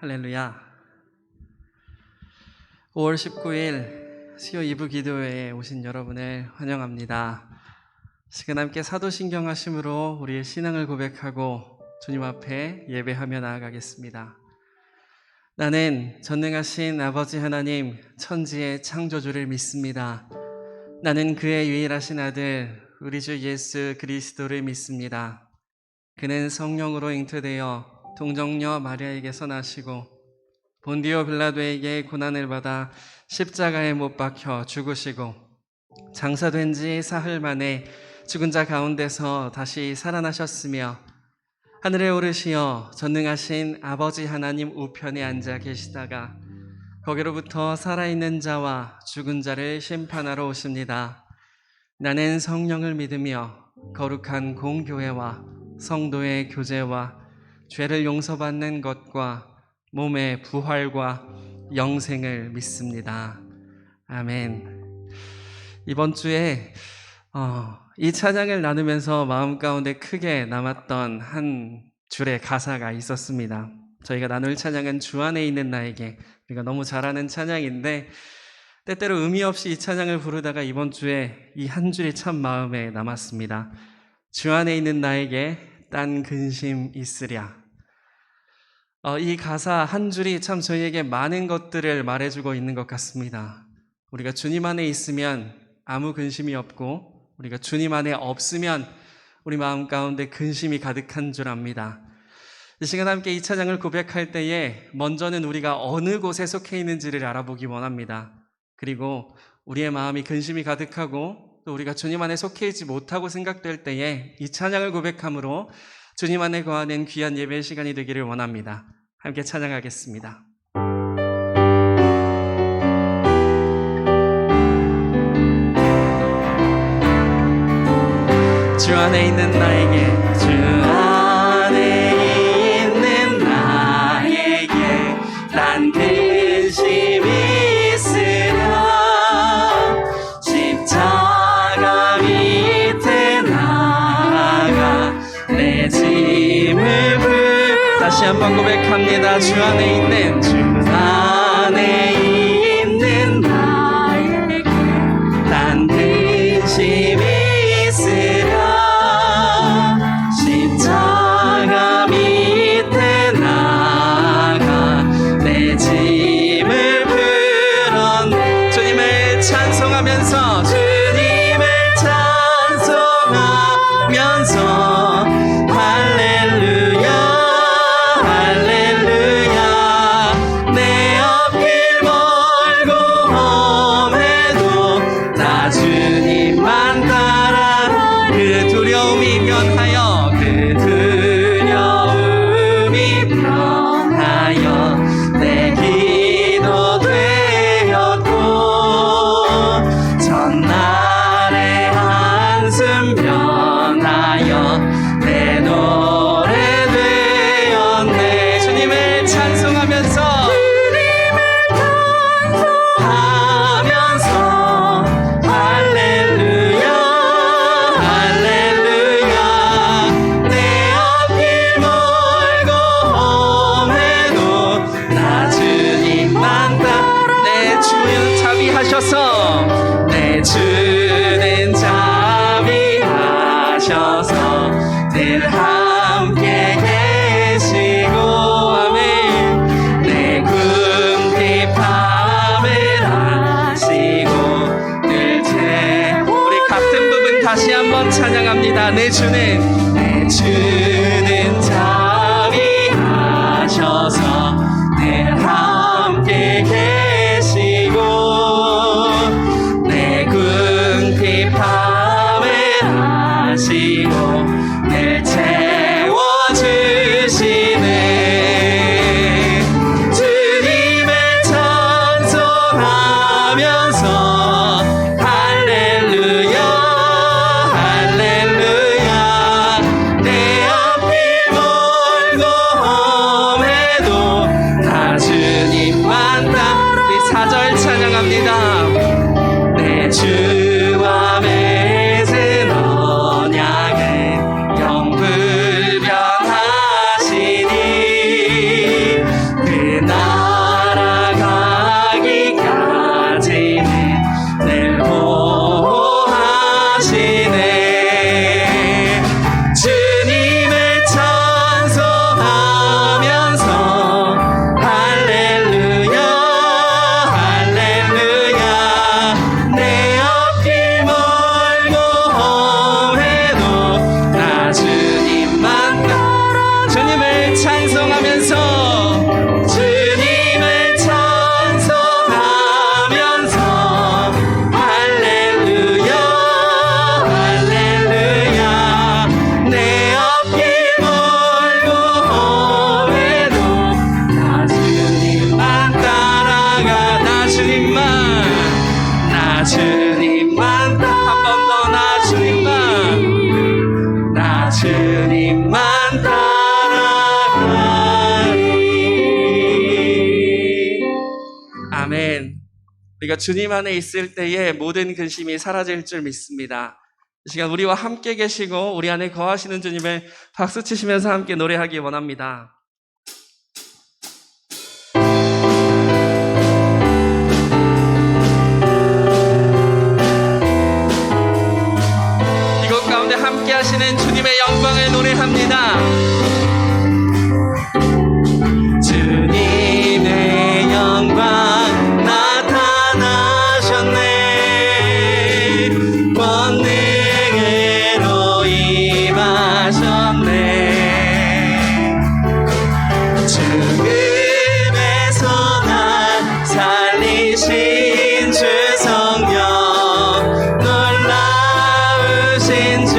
할렐루야. 5월 19일 수요 2부 기도회에 오신 여러분을 환영합니다. 시간 함께 사도신경 하심으로 우리의 신앙을 고백하고 주님 앞에 예배하며 나아가겠습니다. 나는 전능하신 아버지 하나님 천지의 창조주를 믿습니다. 나는 그의 유일하신 아들 우리 주 예수 그리스도를 믿습니다. 그는 성령으로 잉태되어 동정녀 마리아에게서 나시고 본디오 빌라도에게 고난을 받아 십자가에 못 박혀 죽으시고 장사된 지 사흘 만에 죽은 자 가운데서 다시 살아나셨으며 하늘에 오르시어 전능하신 아버지 하나님 우편에 앉아 계시다가 거기로부터 살아있는 자와 죽은 자를 심판하러 오십니다. 나는 성령을 믿으며 거룩한 공교회와 성도의 교제와 죄를 용서받는 것과 몸의 부활과 영생을 믿습니다. 아멘. 이번 주에 이 찬양을 나누면서 마음 가운데 크게 남았던 한 줄의 가사가 있었습니다. 저희가 나눌 찬양은 주 안에 있는 나에게, 우리가 너무 잘 아는 찬양인데 때때로 의미 없이 이 찬양을 부르다가 이번 주에 이 한 줄이 참 마음에 남았습니다. 주 안에 있는 나에게 딴 근심 있으랴. 이 가사 한 줄이 참 저희에게 많은 것들을 말해주고 있는 것 같습니다. 우리가 주님 안에 있으면 아무 근심이 없고 우리가 주님 안에 없으면 우리 마음 가운데 근심이 가득한 줄 압니다. 이 시간 함께 이 찬양을 고백할 때에 먼저는 우리가 어느 곳에 속해 있는지를 알아보기 원합니다. 그리고 우리의 마음이 근심이 가득하고 또 우리가 주님 안에 속해 있지 못하고 생각될 때에 이 찬양을 고백함으로 주님 안에 거하는 귀한 예배의 시간이 되기를 원합니다. 함께 찬양하겠습니다. 주 안에 있는 나에게, 주 안에 있는 나에게 난 근심이 있으랴. 십자가 밑에 나아가 내 짐을 다시 한번 고백합니다. 주 안에 있는, 주 안에 있는 나에게 난 근심이 있으랴. 십자가 밑에 나아가 내 짐을 풀었네. 주님을 찬송하면서, 주님을 찬송하면서 할렐루야 할렐루야. 내 앞길 멀고 험해도 나 주님만 따라 그 두려움이 변하여, 그 두려움이 변하여 내 기도 되었고 전날의 한숨 변하여 내 노래 되었네. 주님을 찬송하면서, 하면서 할렐루야 할렐루야. 내 앞길 멀고 험해도 나 주님만 따라 내 주는 자비하셔서, 내 주는 자비하셔서 늘 함께 계시고 아멘. 내 궁핍함을 아시고 늘 우리 같은 부분 다시 한번 찬양합니다. 내 주는 자비하셔서 늘 함께 계시고 내 궁핍함을 아시고 늘 채워주시네. 주님을 찬송하면서 할렐루야 할렐루야. 내 우리가 주님 안에 있을 때에 모든 근심이 사라질 줄 믿습니다. 이 시간 우리와 함께 계시고 우리 안에 거하시는 주님을 박수 치시면서 함께 노래하기 원합니다. 이곳 가운데 함께 하시는 주님의 영광을 노래합니다. 주님의 영광 나타나셨네. 권능으로 임하셨네. 죽음에서 날 살리신 주 성령, 놀라우신 주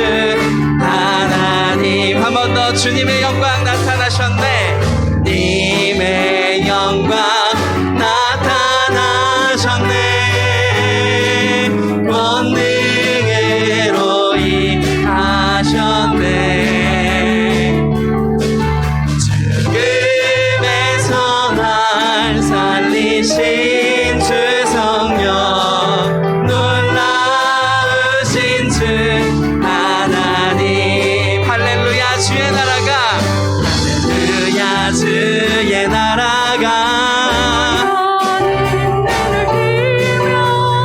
하나님. 한 번 더 주님의 영광 나타나셨네. 님의 영광 나타나셨네. 권능으로 임하셨네. 죽음에서 날 살리신 주 성령, 놀라우신 주 하나님. 할렐루야. 주의 나라가, 할렐루야. 주의 나라가,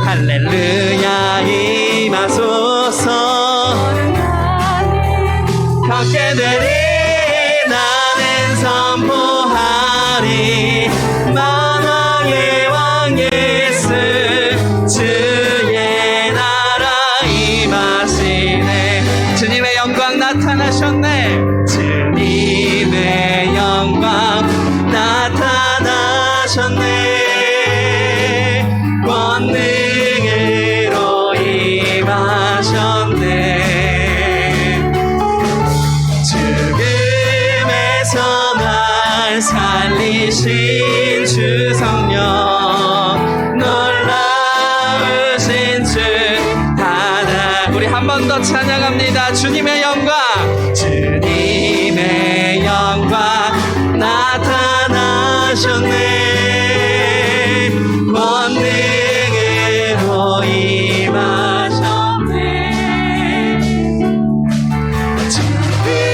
할렐루야. 임하소서. 겪게 되리 나는 선포하리. 만왕의 왕 예수, 주의 나라 임하시네. 주님의 영광 나타나셨네. 주님의 영광 나타나셨네. 권능으로 임하셨네. 죽음에서 날 살리신 주 성령, 놀라우신 주 하나. 우리 한 번 더 찬양합니다. 주님의 영광, 주님의 영광 나타나셨네. 권능으로 임하셨네.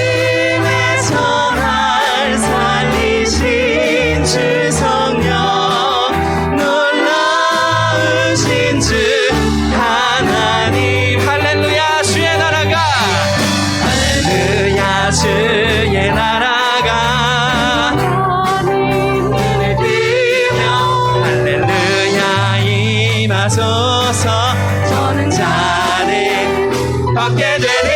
죽음에서 날 살리신 주 성령, 놀라우신 주 하나님. 할렐루야. 주의 나라가, 할렐루야. 주의 나라가, 눈을 뜨며 할렐루야 임하소서. 저는 자를 얻게 되니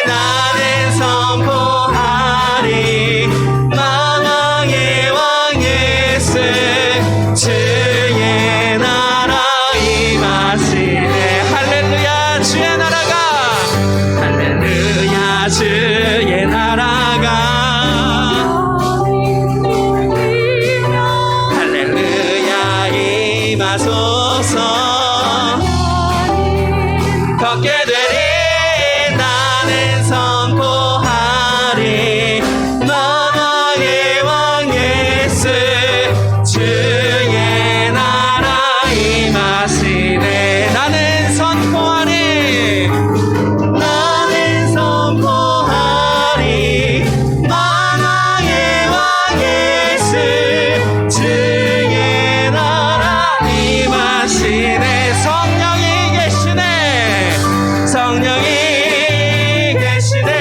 나는 선포하리. 만왕의 왕 예수, 주의 나라 임하시네. 할렐루야. 주의 나라가, 할렐루야. 주의 나라가, 할렐루야 임하소서. 걷게 되리 나는 선포하리. 만왕의 왕 예수, 주의 나라 임하시네. 나는 선포하리. 나는 선포하리. 만왕의 왕 예수, 주의 나라 임하시네. 성령이 계시네. 성령이 계시네.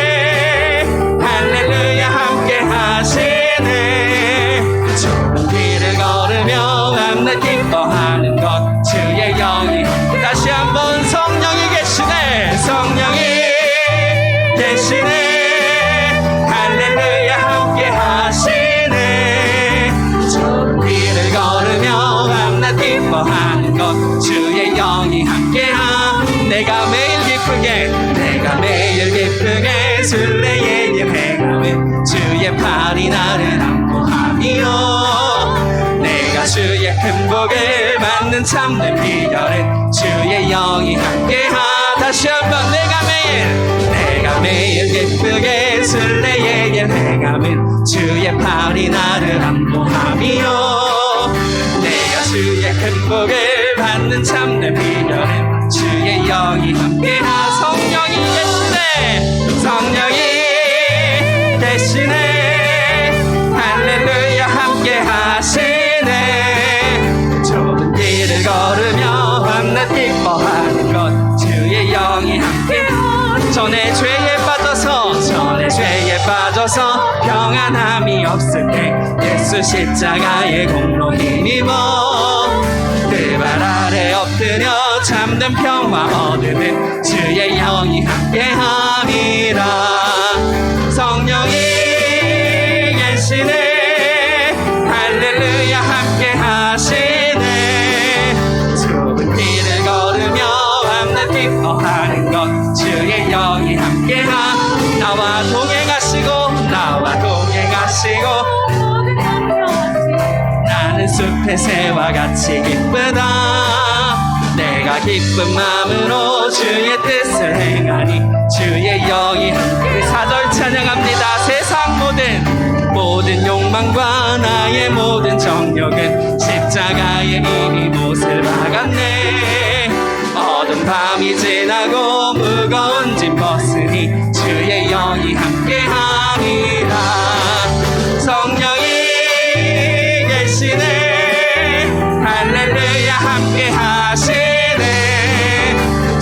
할렐루야. 함께 하시네. 좁은 길을 걸으며 밤낮 기뻐하는 것, 주의 영이. 다시 한번 성령이 계시네. 성령이 계시네. 할렐루야. 함께 하시네. 좁은 길을 걸으며 밤낮 기뻐하는 것, 주의 영이 함께하. 내가 매일 기쁘게, 내가 매일 기쁘게 순례의 길 행하며 주의 팔이 나를 안보하며. 내가 주의 행복을 받는 참된 비결은 주의 영이 함께하. 다시 한번. 내가 매일 기쁘게 순례의 길 행하며 주의 팔이 나를 안보하며. 내가 주의 행복을 모든 참된 비결은 주의 영이 함께하. 성령이 계시네, 성령이 계시네. 할렐루야 함께 하시네. 좁은 길을 걸으며 밤낮 기뻐하는 것 주의 영이 함께. 전에 죄에 빠져서 평안함이 없을 때 예수 십자가의 공로 힘입어 그 발 아래 엎드려 참된 평화 얻으는 주의 영이 함께함이라. 성령이 계시네, 할렐루야 함께 하시네. 좁은 길을 걸으며 밤낮 기뻐하는 것 주의 영이 함께하. 나와 동행하시고 나는 숲의 새와 같이 기쁘다. 내가 기쁜 마음으로 주의 뜻을 행하니 주의 영이 함께. 4절 찬양합니다. 세상 모든 욕망과 나의 모든 정욕은 십자가에 이미 못을 박았네. 어두운 밤이 지나고 무거운 짐 벗으니 주의 영이 함께함이라. 성령이 계시네, 할렐루야 함께 하시네.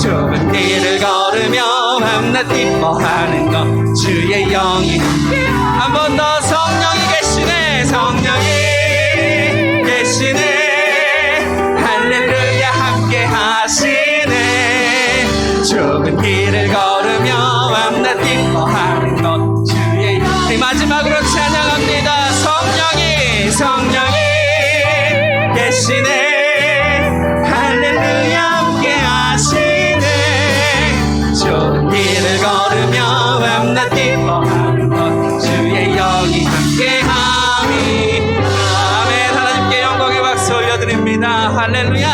좁은 길을 걸으며 밤낮 기뻐하는 것 주의 영이 함께. 한 번 더. 성령이 계시네, 성령이 계시네, 할렐루야 함께 하시네. 좁은 길을 걸으며 밤낮 기뻐하는 것 주의 영이. 마지막으로 찬양합니다. 성령이 계시네, 할렐루야 함께 하시네. 좁은 길을 걸으며 밤낮 기뻐하는 것 주의 영이 함께함이. 아멘. 하나님께 영광의 박수 올려드립니다. 할렐루야.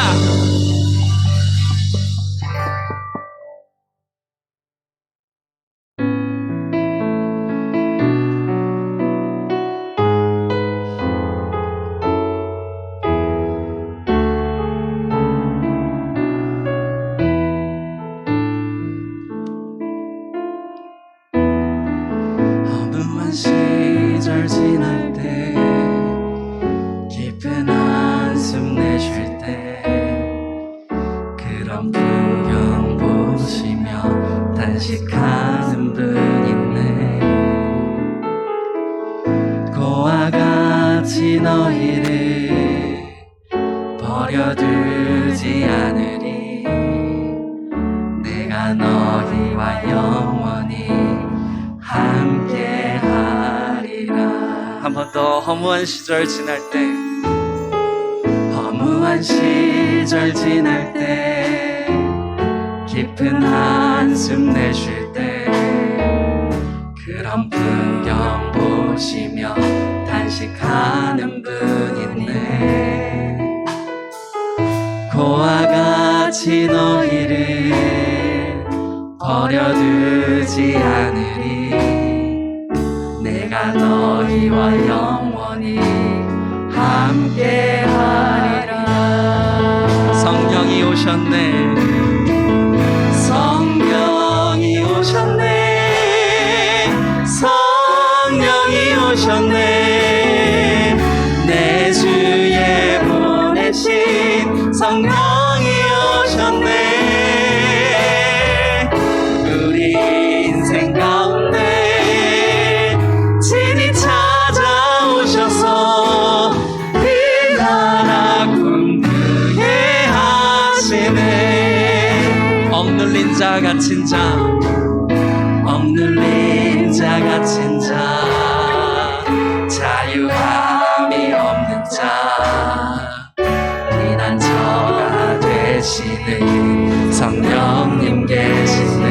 시절 지날 때 깊은 한숨 내쉴 때 그런 풍경 보시며 단식하는 분 있네. 고와 같이 너희를 버려두지 않으리. 내가 너희와 영원히 함께 하리라. 한 번 더. 허무한 시절 지날 때, 허무한 시절 지날 때 깊은 한숨 내쉴 때 그런 풍경 보시며 단식하는 분 있네. 고와 같이 너희를 버려두지 않으리. 내가 너희와 영원히 함께 하리라. 성령이 오셨네, 성령이 오셨네, 성령이 오셨네. 내 주에 보내신 성령이 오셨네. 우리 인생 가운데 친히 찾아오셔서 그 나라 꿈꾸게 하시네. 억눌린 자 갇힌 자, 억눌린 자 갇힌 자, 자유함이 없는 자, 피난처가 되시는 성령님 계시네.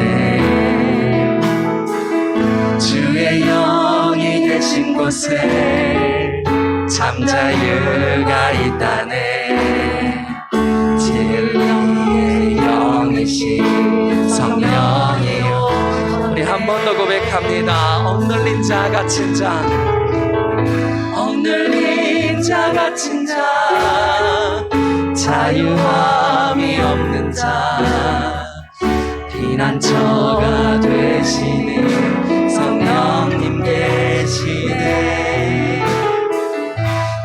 주의 영이 계신 곳에 참 자유가 있다네. 진리의 영이신 성령이요. 우리 한 번 더 고백합니다. 억눌린 자 갇힌 자, 억눌린 자 갇힌 자, 자유함이 없는 자 피난처가 되시는 성령님 계시네.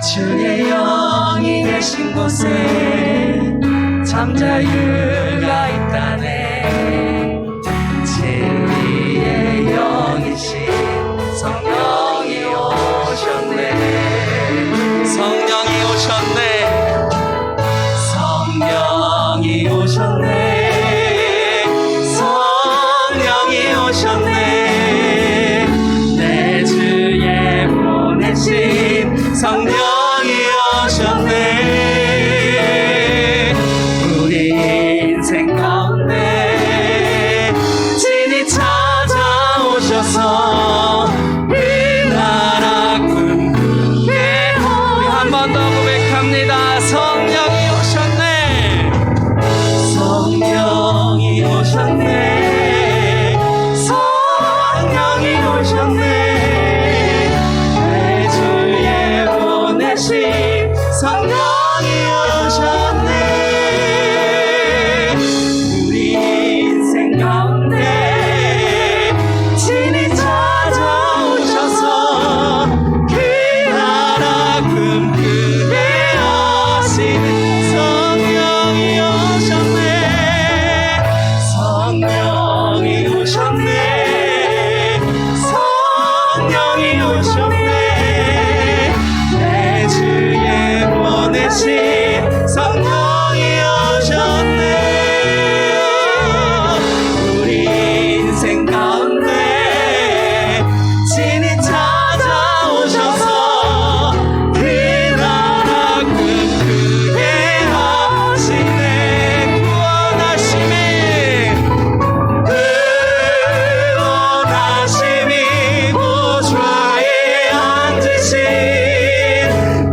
주의 영이 계신 곳에 잠자유가 있다네. 진리의 영이신 성령이 오셨네. 성령이 오셨네. 성령이 오셨네. 성령이 오셨네. 내 주에 보내신 성령이 오셨네. 우리 인생 가운데 진히 찾아오셔서 이 나라 꿈꾸게 우리 한 번 더 고백합니다. 성령이 오셨네. 성령이 오셨네. 성령이 오셨네. 내 주에 보내신 성령이 오셨네. 우리 인생 가운데 친히 찾아오셔서 그 나라 꿈꾸게 하시는 성령이 오셨네. 성령이 오셨네. 성령이 오셨네. 내 주에 보내신 성령이 오셨네. 우리 인생 가운데 친히 찾아오셔서 그 나라 꿈꾸게 하시네. 구원하심이 보좌에 앉으신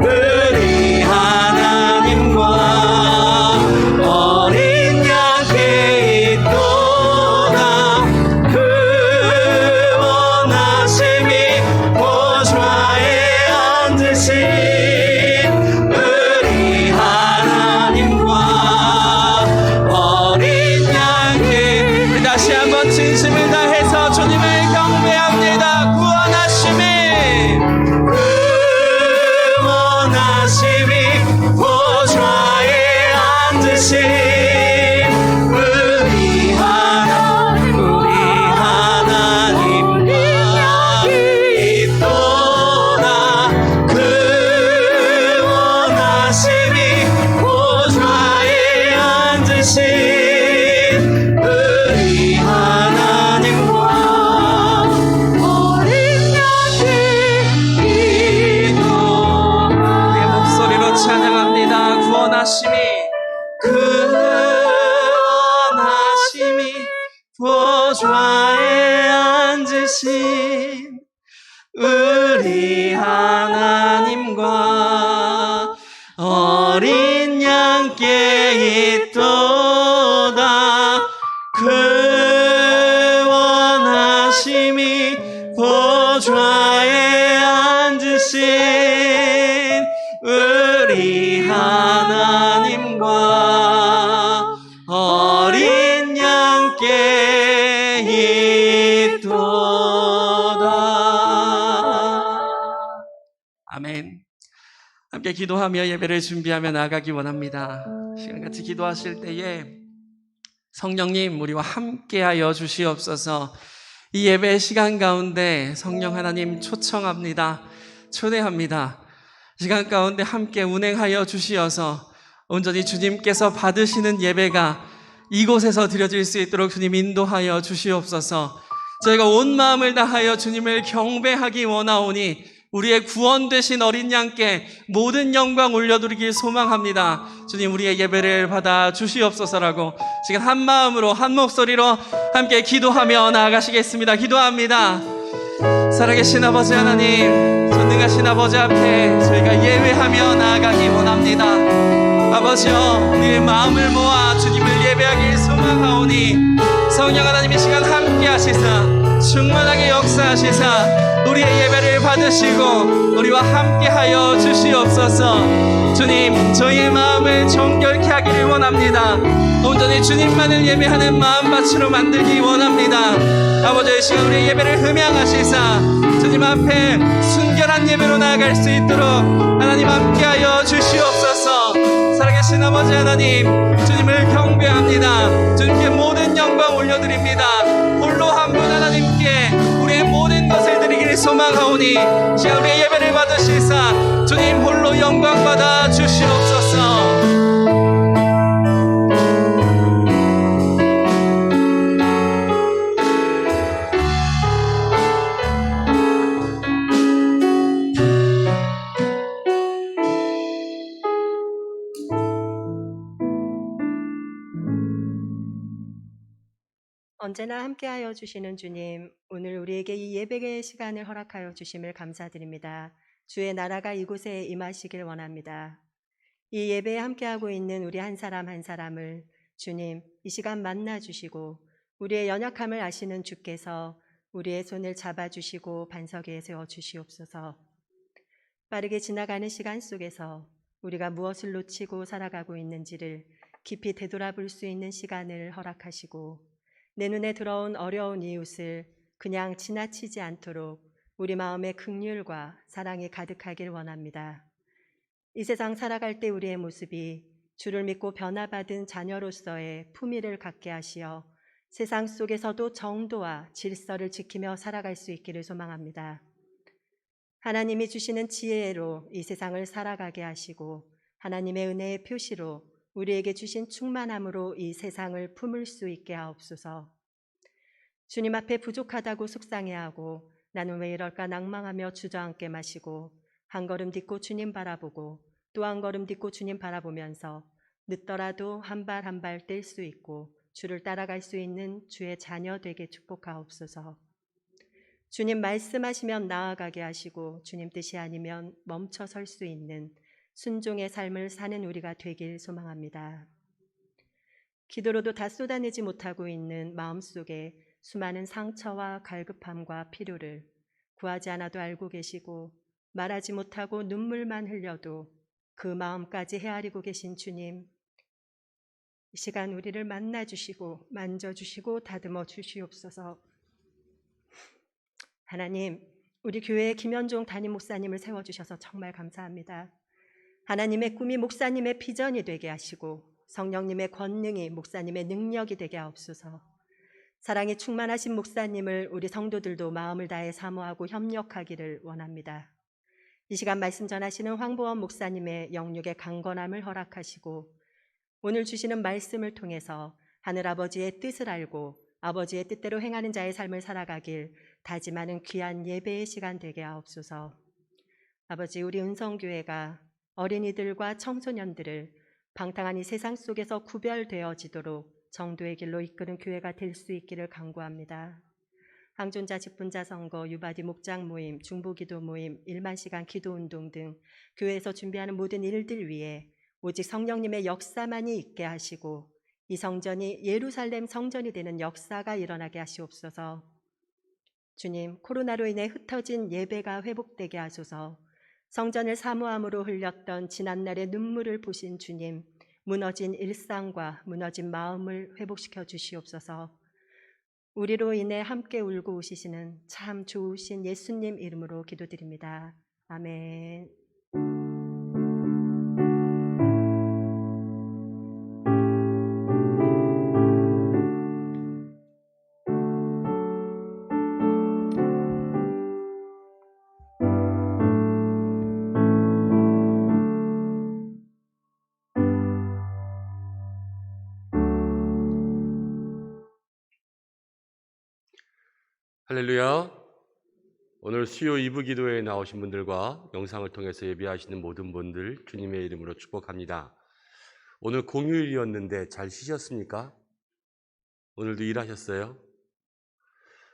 우리 하나님과 어린 양께 있도다. 구원하심이 보좌에 앉으신 우리 하나님과 어린 양께. 다시 한번 진심을 다해서 주님을 경배합니다. 구원하심이 보좌에 앉으신 우리 하나님과 있도다. 구원하심이 보좌에 앉으신 우리 하나님과 어린 양께 있도다. 우리의 목소리로 찬양합니다. 구원하심이 보좌에 앉으신 우리 하나님과 어린 양께 있도다. 구원하심이 보좌에 앉으신 우리 하나님과 어린 양께 있도다. 아멘. 함께 기도하며 예배를 준비하며 나아가기 원합니다. 시간같이 기도하실 때에 성령님 우리와 함께하여 주시옵소서. 이 예배의 시간 가운데 성령 하나님 초청합니다. 초대합니다. 시간 가운데 함께 운행하여 주시어서 온전히 주님께서 받으시는 예배가 이곳에서 드려질 수 있도록 주님 인도하여 주시옵소서. 저희가 온 마음을 다하여 주님을 경배하기 원하오니 우리의 구원 되신 어린 양께 모든 영광 올려드리길 소망합니다. 주님 우리의 예배를 받아 주시옵소서라고 지금 한 마음으로 한 목소리로 함께 기도하며 나아가시겠습니다. 기도합니다. 살아계신 아버지 하나님, 전능하신 아버지 앞에 저희가 예배하며 나아가기 원합니다. 아버지여, 우리의 마음을 모아 주님을 예배하길 소망하오니 성령 하나님 이 시간 함께 하시사 충만하게 역사하시사 우리의 예배를 받으시고 우리와 함께하여 주시옵소서. 주님, 저희의 마음을 정결케 하기를 원합니다. 온전히 주님만을 예배하는 마음밭으로 만들기 원합니다. 아버지, 이 시간 우리의 예배를 흠양하시사 주님 앞에 순결한 예배로 나아갈 수 있도록 하나님 함께하여 주시옵소서. 살아계신 아버지 하나님, 주님을 경배합니다. 주님께 모든 영광 올려드립니다. 홀로 한 분 하나님께 우리의 모든 것을 드리기를 소망하오니 시간 우리의 예배를 받으시사 주님 홀로 영광 받아 주시옵소서. 언제나 함께하여 주시는 주님, 오늘 우리에게 이 예배의 시간을 허락하여 주심을 감사드립니다. 주의 나라가 이곳에 임하시길 원합니다. 이 예배에 함께하고 있는 우리 한 사람 한 사람을 주님, 이 시간 만나 주시고 우리의 연약함을 아시는 주께서 우리의 손을 잡아주시고 반석 위에 세워주시옵소서. 빠르게 지나가는 시간 속에서 우리가 무엇을 놓치고 살아가고 있는지를 깊이 되돌아볼 수 있는 시간을 허락하시고 내 눈에 들어온 어려운 이웃을 그냥 지나치지 않도록 우리 마음에 긍휼과 사랑이 가득하길 원합니다. 이 세상 살아갈 때 우리의 모습이 주를 믿고 변화받은 자녀로서의 품위를 갖게 하시어 세상 속에서도 정도와 질서를 지키며 살아갈 수 있기를 소망합니다. 하나님이 주시는 지혜로 이 세상을 살아가게 하시고 하나님의 은혜의 표시로 우리에게 주신 충만함으로 이 세상을 품을 수 있게 하옵소서. 주님 앞에 부족하다고 속상해하고 나는 왜 이럴까 낭망하며 주저앉게 마시고 한 걸음 딛고 주님 바라보고 또 한 걸음 딛고 주님 바라보면서 늦더라도 한 발 한 발 뗄 수 있고 주를 따라갈 수 있는 주의 자녀 되게 축복하옵소서. 주님 말씀하시면 나아가게 하시고 주님 뜻이 아니면 멈춰 설 수 있는 순종의 삶을 사는 우리가 되길 소망합니다. 기도로도 다 쏟아내지 못하고 있는 마음속에 수많은 상처와 갈급함과 필요를 구하지 않아도 알고 계시고 말하지 못하고 눈물만 흘려도 그 마음까지 헤아리고 계신 주님, 이 시간 우리를 만나주시고 만져주시고 다듬어 주시옵소서. 하나님, 우리 교회에 김현종 담임 목사님을 세워주셔서 정말 감사합니다. 하나님의 꿈이 목사님의 비전이 되게 하시고 성령님의 권능이 목사님의 능력이 되게 하옵소서. 사랑이 충만하신 목사님을 우리 성도들도 마음을 다해 사모하고 협력하기를 원합니다. 이 시간 말씀 전하시는 황보원 목사님의 영육의 강건함을 허락하시고 오늘 주시는 말씀을 통해서 하늘아버지의 뜻을 알고 아버지의 뜻대로 행하는 자의 삶을 살아가길 다짐하는 귀한 예배의 시간 되게 하옵소서. 아버지, 우리 은성교회가 어린이들과 청소년들을 방탕한 이 세상 속에서 구별되어지도록 정도의 길로 이끄는 교회가 될 수 있기를 간구합니다. 항존자 직분자 선거, 유바디 목장 모임, 중보기도 모임, 1만 시간 기도운동 등 교회에서 준비하는 모든 일들 위해 오직 성령님의 역사만이 있게 하시고 이 성전이 예루살렘 성전이 되는 역사가 일어나게 하시옵소서. 주님, 코로나로 인해 흩어진 예배가 회복되게 하소서. 성전을 사모함으로 흘렸던 지난날의 눈물을 보신 주님, 무너진 일상과 무너진 마음을 회복시켜 주시옵소서. 우리로 인해 함께 울고 오시는 참 좋으신 예수님 이름으로 기도드립니다. 아멘. 할렐루야. 오늘 수요 2부 기도회에 나오신 분들과 영상을 통해서 예배하시는 모든 분들 주님의 이름으로 축복합니다. 오늘 공휴일이었는데 잘 쉬셨습니까? 오늘도 일하셨어요?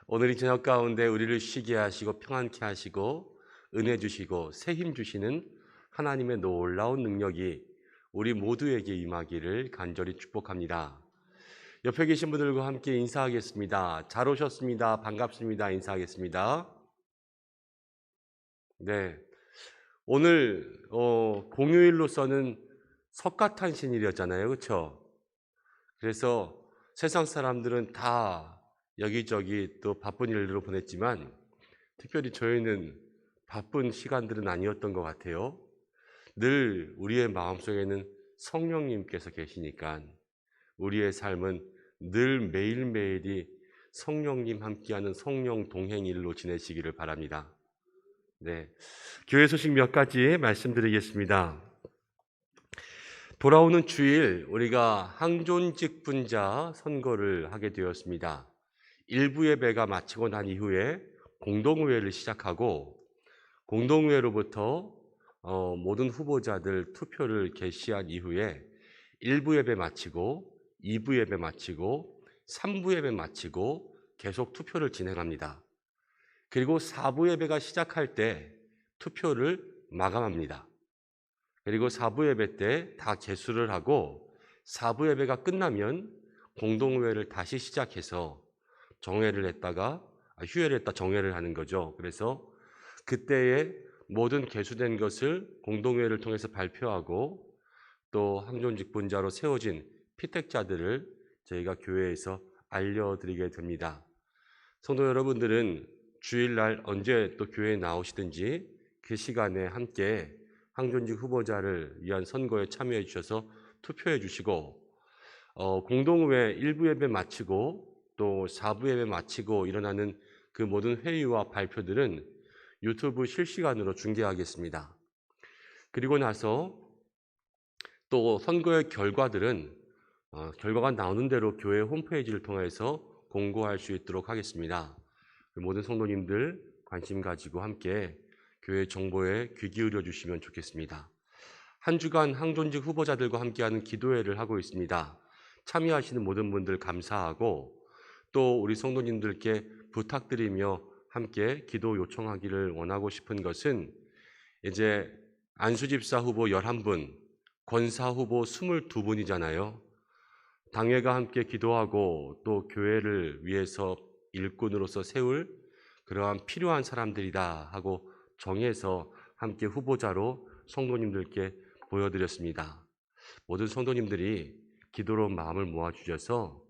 오늘 이 저녁 가운데 우리를 쉬게 하시고 평안케 하시고 은혜 주시고 새 힘 주시는 하나님의 놀라운 능력이 우리 모두에게 임하기를 간절히 축복합니다. 옆에 계신 분들과 함께 인사하겠습니다. 잘 오셨습니다. 반갑습니다. 인사하겠습니다. 네. 오늘 공휴일로서는 석가탄신일이었잖아요. 그렇죠? 그래서 세상 사람들은 다 여기저기 또 바쁜 일로 보냈지만 특별히 저희는 바쁜 시간들은 아니었던 것 같아요. 늘 우리의 마음속에는 성령님께서 계시니까 우리의 삶은 늘 매일매일이 성령님 함께하는 성령 동행일로 지내시기를 바랍니다. 네, 교회 소식 몇 가지 말씀드리겠습니다. 돌아오는 주일 우리가 항존직 분자 선거를 하게 되었습니다. 일부 예배가 마치고 난 이후에 공동의회를 시작하고 공동의회로부터 모든 후보자들 투표를 개시한 이후에 1부 예배 마치고 2부 예배 마치고 3부 예배 마치고 계속 투표를 진행합니다. 그리고 4부 예배가 시작할 때 투표를 마감합니다. 그리고 4부 예배 때 다 개수를 하고 4부 예배가 끝나면 공동의회를 다시 시작해서 정회를 했다 정회를 하는 거죠. 그래서 그때에 모든 개수된 것을 공동회의를 통해서 발표하고 또 항존직 분자로 세워진 피택자들을 저희가 교회에서 알려드리게 됩니다. 성도 여러분들은 주일날 언제 또 교회에 나오시든지 그 시간에 함께 항존직 후보자를 위한 선거에 참여해 주셔서 투표해 주시고 공동의회 1부 예배 마치고 또 4부 예배 마치고 일어나는 그 모든 회의와 발표들은 유튜브 실시간으로 중계하겠습니다. 그리고 나서 또 선거의 결과들은 결과가 나오는 대로 교회 홈페이지를 통해서 공고할 수 있도록 하겠습니다. 모든 성도님들 관심 가지고 함께 교회 정보에 귀 기울여 주시면 좋겠습니다. 한 주간 항존직 후보자들과 함께하는 기도회를 하고 있습니다. 참여하시는 모든 분들 감사하고 또 우리 성도님들께 부탁드리며 함께 기도 요청하기를 원하고 싶은 것은 이제 안수집사 후보 11분, 권사 후보 22분이잖아요. 당회가 함께 기도하고 또 교회를 위해서 일꾼으로서 세울 그러한 필요한 사람들이다 하고 정해서 함께 후보자로 성도님들께 보여드렸습니다. 모든 성도님들이 기도로 마음을 모아주셔서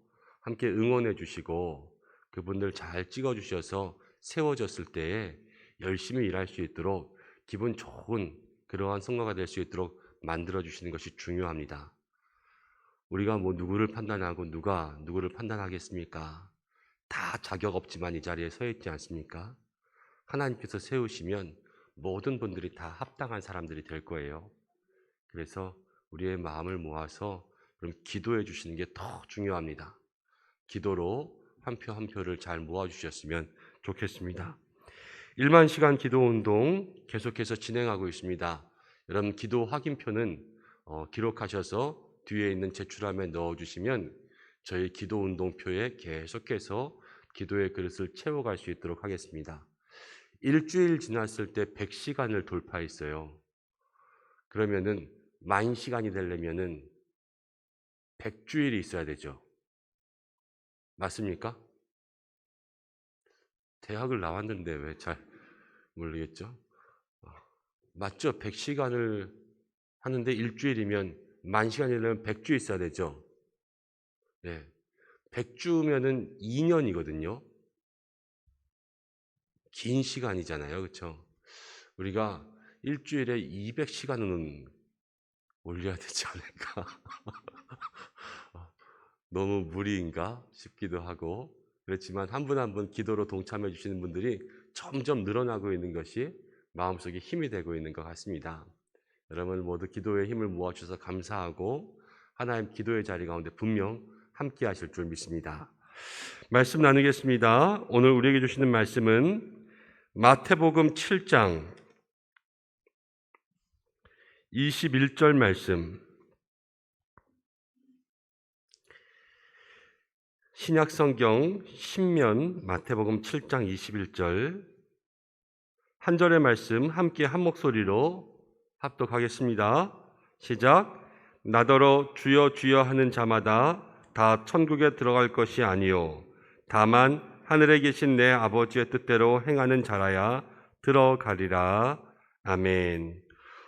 함께 응원해 주시고 그분들 잘 찍어주셔서 세워졌을 때에 열심히 일할 수 있도록 기분 좋은 그러한 선거가 될 수 있도록 만들어주시는 것이 중요합니다. 우리가 누구를 판단하고 누가 누구를 판단하겠습니까? 다 자격 없지만 이 자리에 서 있지 않습니까? 하나님께서 세우시면 모든 분들이 다 합당한 사람들이 될 거예요. 그래서 우리의 마음을 모아서 그럼 기도해 주시는 게 더 중요합니다. 기도로 한 표 한 표를 잘 모아주셨으면 좋겠습니다. 1만 시간 기도운동 계속해서 진행하고 있습니다. 여러분 기도 확인표는 기록하셔서 뒤에 있는 제출함에 넣어주시면 저희 기도운동표에 계속해서 기도의 그릇을 채워갈 수 있도록 하겠습니다. 일주일 지났을 때 100시간을 돌파했어요. 그러면은 10,000시간이 되려면은 100주일이 있어야 되죠. 맞습니까? 대학을 나왔는데 왜 잘 모르겠죠? 맞죠? 100시간을 하는데 일주일이면 10,000시간이 되려면 100주 있어야 되죠. 네. 100주면은 2년이거든요. 긴 시간이잖아요. 그렇죠? 우리가 일주일에 200시간은 올려야 되지 않을까? 너무 무리인가 싶기도 하고 그렇지만 한 분 한 분 기도로 동참해 주시는 분들이 점점 늘어나고 있는 것이 마음속에 힘이 되고 있는 것 같습니다. 여러분 모두 기도에 힘을 모아주셔서 감사하고 하나님 기도의 자리 가운데 분명 함께 하실 줄 믿습니다. 말씀 나누겠습니다. 오늘 우리에게 주시는 말씀은 마태복음 7장 21절 말씀, 신약성경 신면 마태복음 7장 21절 한 절의 말씀 함께 한 목소리로 합독하겠습니다. 시작. 나더러 주여 주여 하는 자마다 다 천국에 들어갈 것이 아니요 다만 하늘에 계신 내 아버지의 뜻대로 행하는 자라야 들어가리라. 아멘.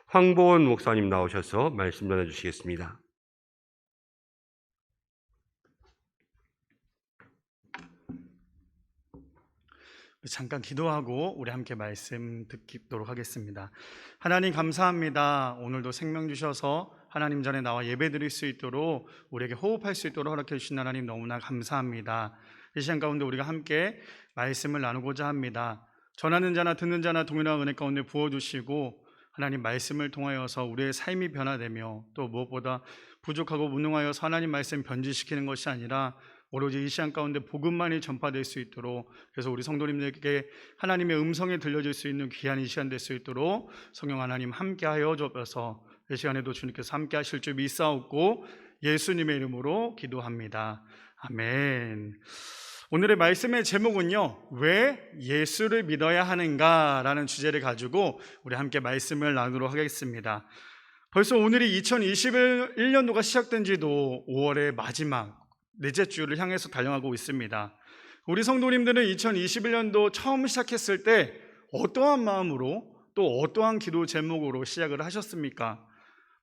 황보원 목사님 나오셔서 말씀 전해주시겠습니다. 잠깐 기도하고 우리 함께 말씀 듣도록 하겠습니다. 하나님 감사합니다. 오늘도 생명 주셔서 하나님 전에 나와 예배 드릴 수 있도록 우리에게 호흡할 수 있도록 허락해 주신 하나님 너무나 감사합니다. 이 시간 가운데 우리가 함께 말씀을 나누고자 합니다. 전하는 자나 듣는 자나 동일한 은혜 가운데 부어주시고 하나님 말씀을 통하여서 우리의 삶이 변화되며 또 무엇보다 부족하고 무능하여서 하나님 말씀 변질시키는 것이 아니라 오로지 이 시간 가운데 복음만이 전파될 수 있도록, 그래서 우리 성도님들에게 하나님의 음성이 들려질 수 있는 귀한 이 시간 될 수 있도록 성령 하나님 함께하여 주옵소서. 이 시간에도 주님께서 함께하실 줄 믿사옵고 예수님의 이름으로 기도합니다. 아멘. 오늘의 말씀의 제목은요, 왜 예수를 믿어야 하는가 라는 주제를 가지고 우리 함께 말씀을 나누도록 하겠습니다. 벌써 오늘이 2021년도가 시작된 지도 5월의 마지막 넷째 주를 향해서 달려가고 있습니다. 우리 성도님들은 2021년도 처음 시작했을 때 어떠한 마음으로 또 어떠한 기도 제목으로 시작을 하셨습니까?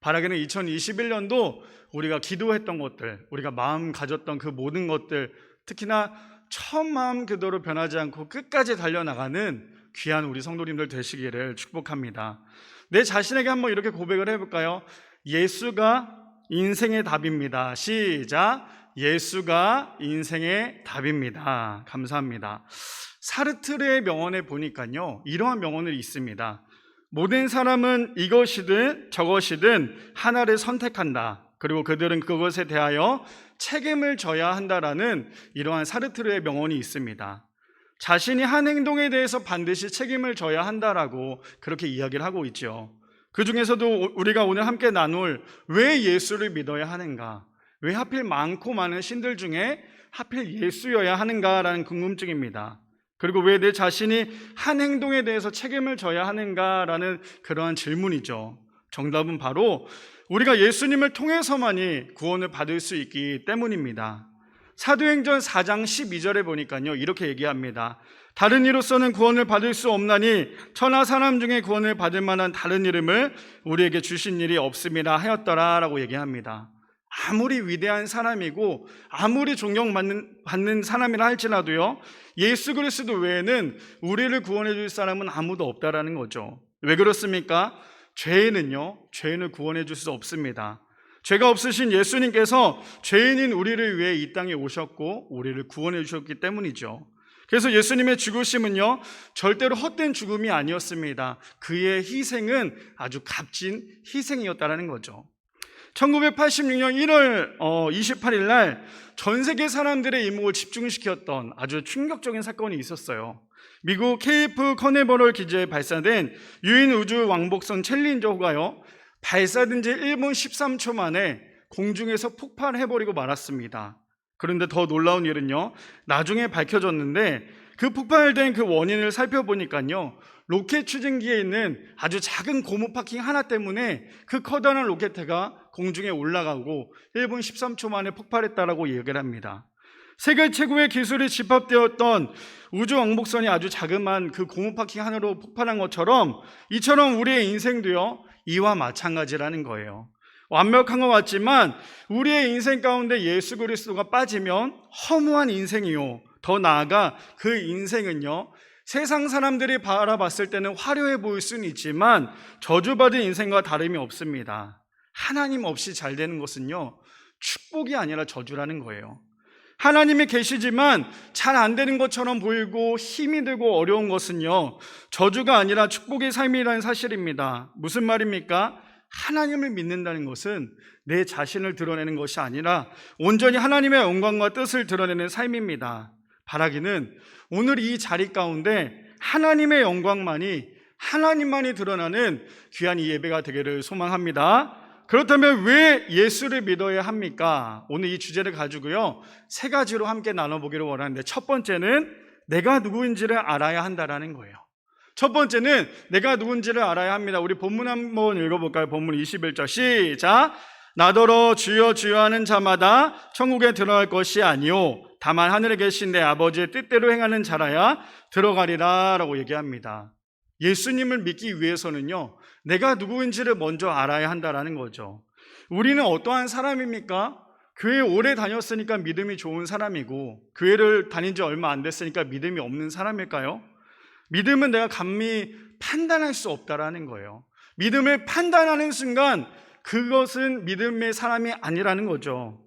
바라기는 2021년도 우리가 기도했던 것들, 우리가 마음 가졌던 그 모든 것들, 특히나 처음 마음 그대로 변하지 않고 끝까지 달려나가는 귀한 우리 성도님들 되시기를 축복합니다. 내 자신에게 한번 이렇게 고백을 해볼까요? 예수가 인생의 답입니다. 시작. 예수가 인생의 답입니다. 감사합니다. 사르트르의 명언에 보니까요, 이러한 명언이 있습니다. 모든 사람은 이것이든 저것이든 하나를 선택한다. 그리고 그들은 그것에 대하여 책임을 져야 한다라는 이러한 사르트르의 명언이 있습니다. 자신이 한 행동에 대해서 반드시 책임을 져야 한다라고 그렇게 이야기를 하고 있죠. 그 중에서도 우리가 오늘 함께 나눌 왜 예수를 믿어야 하는가, 왜 하필 많고 많은 신들 중에 하필 예수여야 하는가라는 궁금증입니다. 그리고 왜 내 자신이 한 행동에 대해서 책임을 져야 하는가라는 그러한 질문이죠. 정답은 바로 우리가 예수님을 통해서만이 구원을 받을 수 있기 때문입니다. 사도행전 4장 12절에 보니까요, 이렇게 얘기합니다. 다른 이로서는 구원을 받을 수 없나니 천하 사람 중에 구원을 받을 만한 다른 이름을 우리에게 주신 일이 없음이라 하였더라라고 얘기합니다. 아무리 위대한 사람이고 아무리 존경받는 사람이라 할지라도요, 예수 그리스도 외에는 우리를 구원해 줄 사람은 아무도 없다라는 거죠. 왜 그렇습니까? 죄인을 구원해 줄 수 없습니다. 죄가 없으신 예수님께서 죄인인 우리를 위해 이 땅에 오셨고 우리를 구원해 주셨기 때문이죠. 그래서 예수님의 죽으심은요, 절대로 헛된 죽음이 아니었습니다. 그의 희생은 아주 값진 희생이었다라는 거죠. 1986년 1월 28일 날 전 세계 사람들의 이목을 집중시켰던 아주 충격적인 사건이 있었어요. 미국 케이프 커네버럴 기지에 발사된 유인 우주 왕복선 챌린저호가요, 발사된 지 1분 13초 만에 공중에서 폭발해버리고 말았습니다. 그런데 더 놀라운 일은요, 나중에 밝혀졌는데 그 폭발된 그 원인을 살펴보니까요, 로켓 추진기에 있는 아주 작은 고무 파킹 하나 때문에 그 커다란 로켓가 공중에 올라가고 1분 13초 만에 폭발했다라고 얘기를 합니다. 세계 최고의 기술이 집합되었던 우주 왕복선이 아주 자그마한 그 고무 파킹 하나로 폭발한 것처럼, 이처럼 우리의 인생도요, 이와 마찬가지라는 거예요. 완벽한 것 같지만 우리의 인생 가운데 예수 그리스도가 빠지면 허무한 인생이요, 더 나아가 그 인생은요, 세상 사람들이 바라봤을 때는 화려해 보일 수는 있지만 저주받은 인생과 다름이 없습니다. 하나님 없이 잘 되는 것은요, 축복이 아니라 저주라는 거예요. 하나님이 계시지만 잘 안 되는 것처럼 보이고 힘이 들고 어려운 것은요, 저주가 아니라 축복의 삶이라는 사실입니다. 무슨 말입니까? 하나님을 믿는다는 것은 내 자신을 드러내는 것이 아니라 온전히 하나님의 영광과 뜻을 드러내는 삶입니다. 바라기는 오늘 이 자리 가운데 하나님의 영광만이, 하나님만이 드러나는 귀한 이 예배가 되기를 소망합니다. 그렇다면 왜 예수를 믿어야 합니까? 오늘 이 주제를 가지고요, 세 가지로 함께 나눠보기를 원하는데, 첫 번째는 내가 누구인지를 알아야 한다라는 거예요. 첫 번째는 내가 누군지를 알아야 합니다. 우리 본문 한번 읽어볼까요? 본문 21절 시작. 나더러 주여 주여 하는 자마다 천국에 들어갈 것이 아니요 다만 하늘에 계신 내 아버지의 뜻대로 행하는 자라야 들어가리라 라고 얘기합니다. 예수님을 믿기 위해서는요, 내가 누구인지를 먼저 알아야 한다라는 거죠. 우리는 어떠한 사람입니까? 교회 오래 다녔으니까 믿음이 좋은 사람이고, 교회를 다닌 지 얼마 안 됐으니까 믿음이 없는 사람일까요? 믿음은 내가 감히 판단할 수 없다라는 거예요. 믿음을 판단하는 순간 그것은 믿음의 사람이 아니라는 거죠.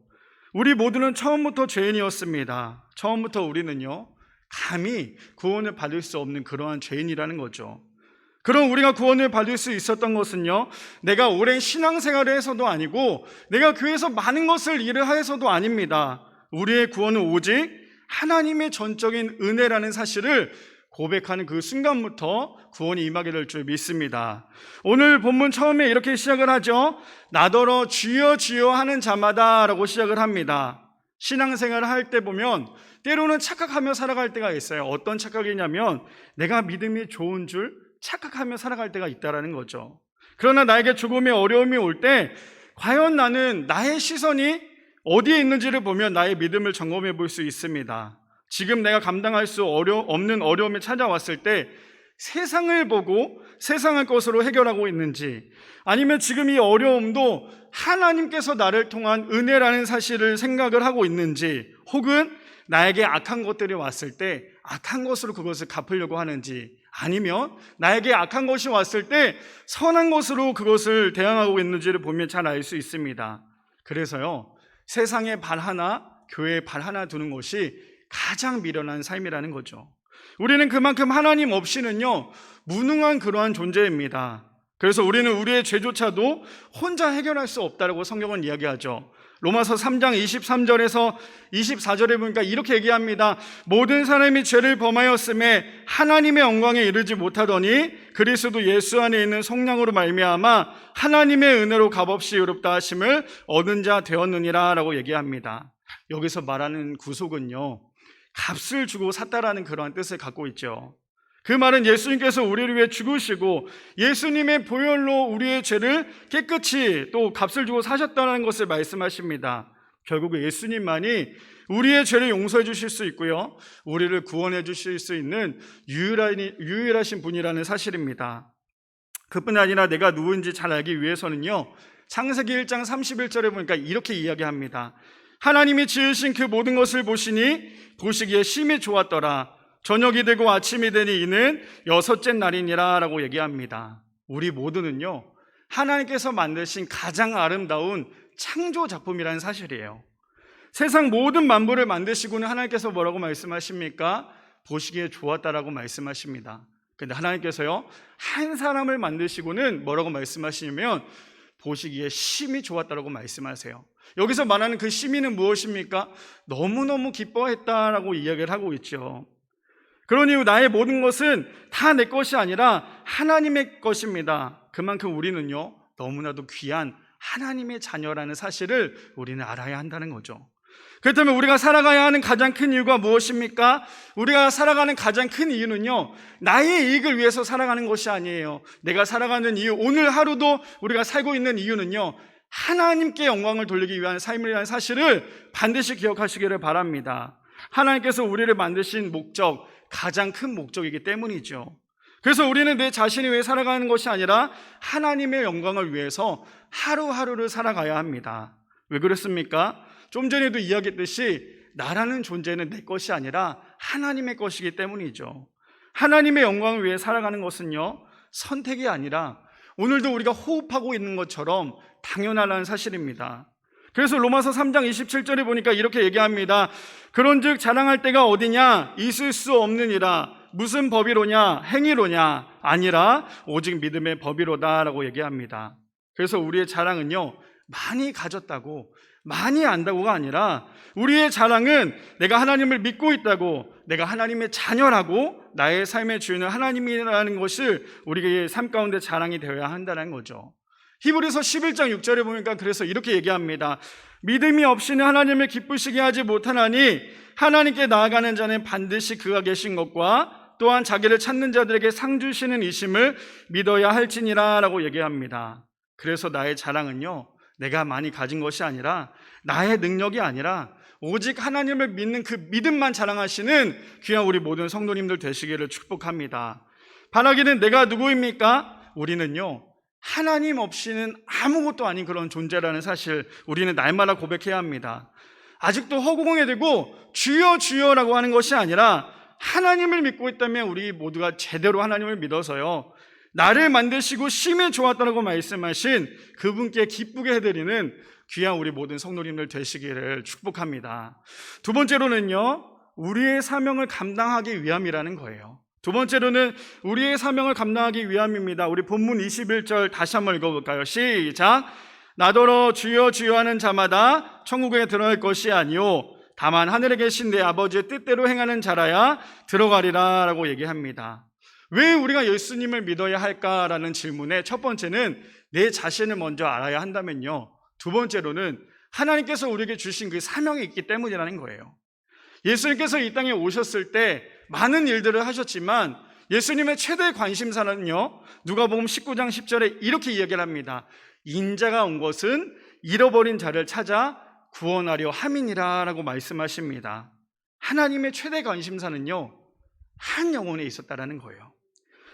우리 모두는 처음부터 죄인이었습니다. 처음부터 우리는요, 감히 구원을 받을 수 없는 그러한 죄인이라는 거죠. 그럼 우리가 구원을 받을 수 있었던 것은요, 내가 오랜 신앙생활을 해서도 아니고 내가 교회에서 많은 것을 일을 해서도 아닙니다. 우리의 구원은 오직 하나님의 전적인 은혜라는 사실을 고백하는 그 순간부터 구원이 임하게 될 줄 믿습니다. 오늘 본문 처음에 이렇게 시작을 하죠. 나더러 주여 주여 하는 자마다 라고 시작을 합니다. 신앙생활을 할 때 보면 때로는 착각하며 살아갈 때가 있어요. 어떤 착각이냐면 내가 믿음이 좋은 줄 착각하며 살아갈 때가 있다는 거죠. 그러나 나에게 조금의 어려움이 올 때 과연 나는 나의 시선이 어디에 있는지를 보면 나의 믿음을 점검해 볼 수 있습니다. 지금 내가 감당할 수 없는 어려움이 찾아왔을 때 세상을 보고 세상의 것으로 해결하고 있는지, 아니면 지금 이 어려움도 하나님께서 나를 통한 은혜라는 사실을 생각을 하고 있는지, 혹은 나에게 악한 것들이 왔을 때 악한 것으로 그것을 갚으려고 하는지, 아니면 나에게 악한 것이 왔을 때 선한 것으로 그것을 대항하고 있는지를 보면 잘 알 수 있습니다. 그래서요, 세상에 발 하나, 교회에 발 하나 두는 것이 가장 미련한 삶이라는 거죠. 우리는 그만큼 하나님 없이는요, 무능한 그러한 존재입니다. 그래서 우리는 우리의 죄조차도 혼자 해결할 수 없다고 성경은 이야기하죠. 로마서 3장 23절에서 24절에 보니까 이렇게 얘기합니다. 모든 사람이 죄를 범하였음에 하나님의 영광에 이르지 못하더니 그리스도 예수 안에 있는 성령으로 말미암아 하나님의 은혜로 값없이 의롭다 하심을 얻은 자 되었느니라 라고 얘기합니다. 여기서 말하는 구속은요, 값을 주고 샀다라는 그러한 뜻을 갖고 있죠. 그 말은 예수님께서 우리를 위해 죽으시고 예수님의 보혈로 우리의 죄를 깨끗이 또 값을 주고 사셨다는 것을 말씀하십니다. 결국 예수님만이 우리의 죄를 용서해 주실 수 있고요, 우리를 구원해 주실 수 있는 유일하신 분이라는 사실입니다. 그뿐 아니라 내가 누구인지 잘 알기 위해서는요, 창세기 1장 31절에 보니까 이렇게 이야기합니다. 하나님이 지으신 그 모든 것을 보시니 보시기에 심히 좋았더라. 저녁이 되고 아침이 되니 이는 여섯째 날이니라 라고 얘기합니다. 우리 모두는요, 하나님께서 만드신 가장 아름다운 창조 작품이라는 사실이에요. 세상 모든 만물을 만드시고는 하나님께서 뭐라고 말씀하십니까? 보시기에 좋았다라고 말씀하십니다. 근데 하나님께서요, 한 사람을 만드시고는 뭐라고 말씀하시냐면 보시기에 심히 좋았다라고 말씀하세요. 여기서 말하는 그 심히는 무엇입니까? 너무너무 기뻐했다라고 이야기를 하고 있죠. 그러니 나의 모든 것은 다 내 것이 아니라 하나님의 것입니다. 그만큼 우리는요, 너무나도 귀한 하나님의 자녀라는 사실을 우리는 알아야 한다는 거죠. 그렇다면 우리가 살아가야 하는 가장 큰 이유가 무엇입니까? 우리가 살아가는 가장 큰 이유는요, 나의 이익을 위해서 살아가는 것이 아니에요. 내가 살아가는 이유, 오늘 하루도 우리가 살고 있는 이유는요, 하나님께 영광을 돌리기 위한 삶이라는 사실을 반드시 기억하시기를 바랍니다. 하나님께서 우리를 만드신 목적, 가장 큰 목적이기 때문이죠. 그래서 우리는 내 자신이 왜 살아가는 것이 아니라 하나님의 영광을 위해서 하루하루를 살아가야 합니다. 왜 그렇습니까? 좀 전에도 이야기했듯이 나라는 존재는 내 것이 아니라 하나님의 것이기 때문이죠. 하나님의 영광을 위해 살아가는 것은요, 선택이 아니라 오늘도 우리가 호흡하고 있는 것처럼 당연하다는 사실입니다. 그래서 로마서 3장 27절에 보니까 이렇게 얘기합니다. 그런즉 자랑할 때가 어디냐? 있을 수 없느니라. 무슨 법이로냐? 행위로냐? 아니라 오직 믿음의 법이로다 라고 얘기합니다. 그래서 우리의 자랑은요, 많이 가졌다고, 많이 안다고가 아니라 우리의 자랑은 내가 하나님을 믿고 있다고, 내가 하나님의 자녀라고, 나의 삶의 주인은 하나님이라는 것을 우리의 삶 가운데 자랑이 되어야 한다는 거죠. 히브리서 11장 6절에 보니까 그래서 이렇게 얘기합니다. 믿음이 없이는 하나님을 기쁘시게 하지 못하나니 하나님께 나아가는 자는 반드시 그가 계신 것과 또한 자기를 찾는 자들에게 상 주시는 이심을 믿어야 할지니라 라고 얘기합니다. 그래서 나의 자랑은요, 내가 많이 가진 것이 아니라 나의 능력이 아니라 오직 하나님을 믿는 그 믿음만 자랑하시는 귀한 우리 모든 성도님들 되시기를 축복합니다. 바라기는 내가 누구입니까? 우리는요, 하나님 없이는 아무것도 아닌 그런 존재라는 사실 우리는 날마다 고백해야 합니다. 아직도 허공에 들고 주여 주여라고 하는 것이 아니라 하나님을 믿고 있다면 우리 모두가 제대로 하나님을 믿어서요, 나를 만드시고 심히 좋았다고 말씀하신 그분께 기쁘게 해드리는 귀한 우리 모든 성도님들 되시기를 축복합니다. 두 번째로는요, 우리의 사명을 감당하기 위함이라는 거예요. 두 번째로는 우리의 사명을 감당하기 위함입니다. 우리 본문 21절 다시 한번 읽어볼까요? 시작. 나더러 주여 주여 하는 자마다 천국에 들어갈 것이 아니요 다만 하늘에 계신 내 아버지의 뜻대로 행하는 자라야 들어가리라 라고 얘기합니다. 왜 우리가 예수님을 믿어야 할까라는 질문에 첫 번째는 내 자신을 먼저 알아야 한다면요, 두 번째로는 하나님께서 우리에게 주신 그 사명이 있기 때문이라는 거예요. 예수님께서 이 땅에 오셨을 때 많은 일들을 하셨지만 예수님의 최대 관심사는요, 누가복음 19장 10절에 이렇게 이야기를 합니다. 인자가 온 것은 잃어버린 자를 찾아 구원하려 함이니라 라고 말씀하십니다. 하나님의 최대 관심사는요, 한 영혼에 있었다라는 거예요.